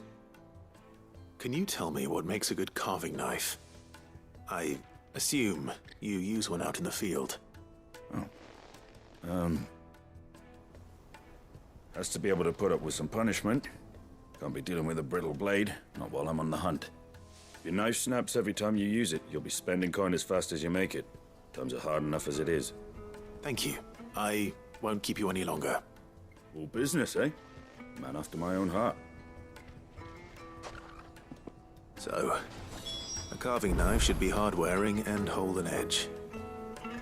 Can you tell me what makes a good carving knife? I assume you use one out in the field. Has to be able to put up with some punishment. Can't be dealing with a brittle blade, not while I'm on the hunt. If your knife snaps every time you use it, you'll be spending coin as fast as you make it. Times are hard enough as it is. Thank you. I won't keep you any longer. All business, eh? Man after my own heart. So, a carving knife should be hard-wearing and hold an edge.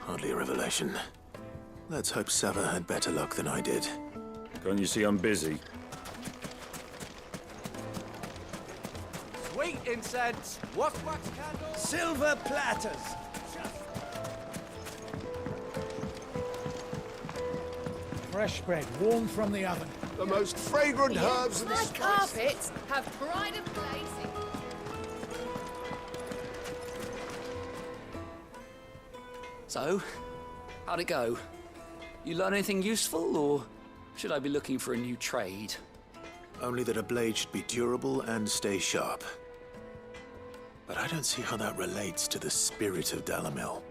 Hardly a revelation. Let's hope Sava had better luck than I did. Can't you see I'm busy? Sweet incense, wax candles, silver platters. Fresh bread, warm from the oven. The most fragrant herbs in the My spice. carpets have pride of place. So, how'd it go? You learn anything useful, or should I be looking for a new trade? Only that a blade should be durable and stay sharp. But I don't see how that relates to the spirit of Dalamil.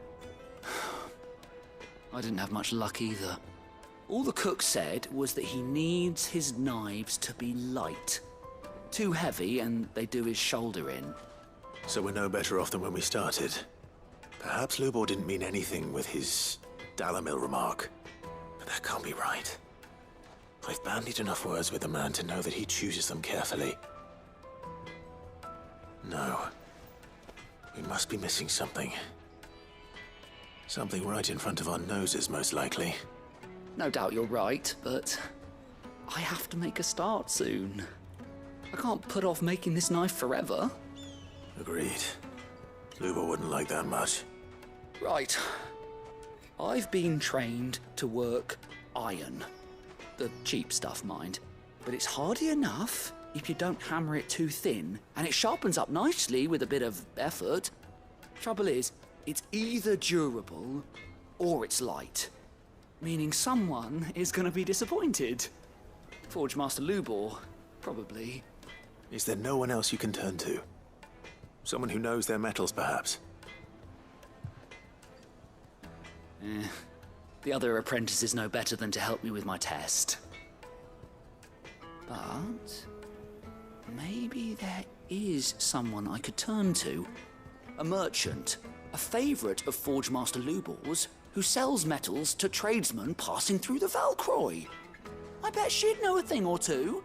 I didn't have much luck either. All the cook said was that he needs his knives to be light. Too heavy and they do his shoulder in. So we're no better off than when we started. Perhaps Lubor didn't mean anything with his Dalamil remark. But that can't be right. I've bandied enough words with the man to know that he chooses them carefully. No. We must be missing something. Something right in front of our noses, most likely. No doubt you're right, but I have to make a start soon. I can't put off making this knife forever. Agreed. Lubor wouldn't like that much. Right. I've been trained to work iron. The cheap stuff, mind. But it's hardy enough if you don't hammer it too thin, and it sharpens up nicely with a bit of effort. Trouble is, it's either durable or it's light. Meaning someone is going to be disappointed. Forge Master Lubor, probably. Is there no one else you can turn to? Someone who knows their metals, perhaps? The other apprentice is no better than to help me with my test. But maybe there is someone I could turn to. A merchant, a favourite of Forge Master Lubor's, who sells metals to tradesmen passing through the Valcroy. I bet she'd know a thing or two.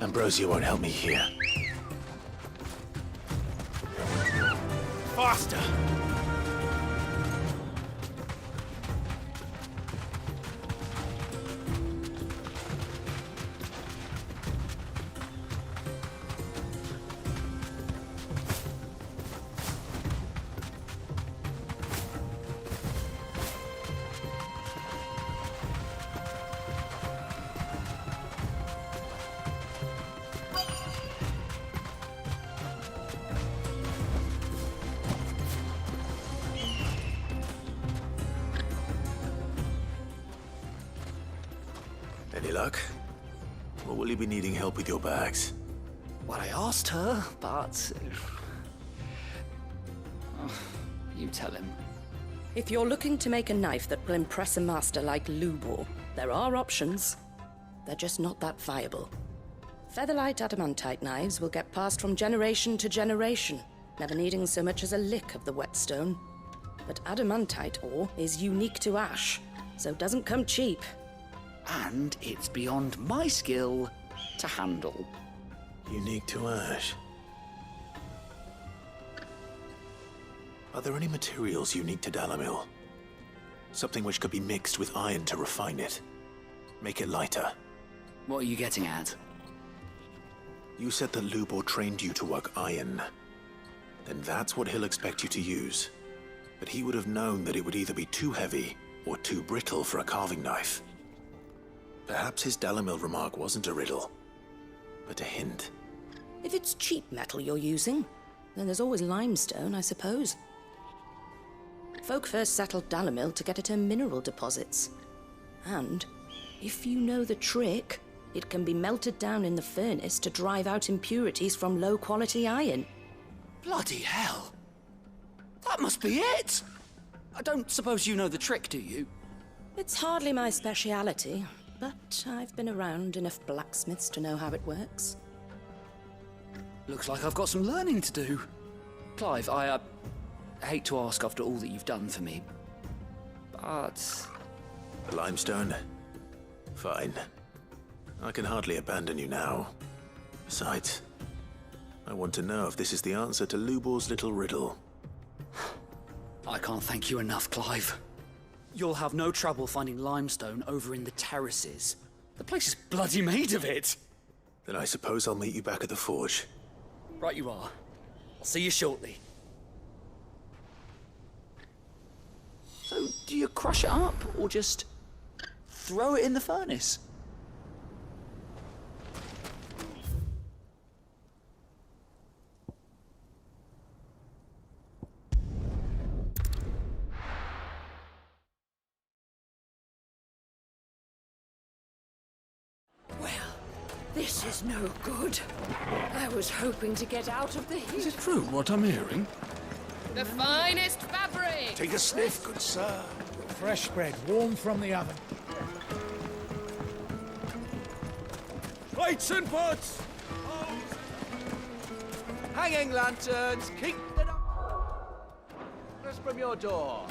Ambrosia won't help me here. Faster! Any luck? Or will you be needing help with your bags? Well, I asked her, but... Oh, you tell him. If you're looking to make a knife that will impress a master like Lubor, there are options. They're just not that viable. Featherlight adamantite knives will get passed from generation to generation, never needing so much as a lick of the whetstone. But adamantite ore is unique to ash, so doesn't come cheap. And it's beyond my skill to handle. Unique to ash. Are there any materials unique to Dalamil? Something which could be mixed with iron to refine it. Make it lighter. What are you getting at? You said that Lubor trained you to work iron. Then that's what he'll expect you to use. But he would have known that it would either be too heavy or too brittle for a carving knife. Perhaps his Dalamil remark wasn't a riddle, but a hint. If it's cheap metal you're using, then there's always limestone, I suppose. Folk first settled Dalamil to get at her mineral deposits. And, if you know the trick, it can be melted down in the furnace to drive out impurities from low-quality iron. Bloody hell! That must be it! I don't suppose you know the trick, do you? It's hardly my speciality, but I've been around enough blacksmiths to know how it works. Looks like I've got some learning to do. Clive, I hate to ask after all that you've done for me, but... The limestone? Fine. I can hardly abandon you now. Besides, I want to know if this is the answer to Lubor's little riddle. I can't thank you enough, Clive. You'll have no trouble finding limestone over in the terraces. The place is bloody made of it. Then I suppose I'll meet you back at the forge. Right you are. I'll see you shortly. So, do you crush it up, or just throw it in the furnace? This is no good. I was hoping to get out of the heat. Is it true what I'm hearing? The finest fabric! Take a sniff, good sir. Fresh bread, warm from the oven. Plates and pots! Hanging lanterns, keep the darkness from your door.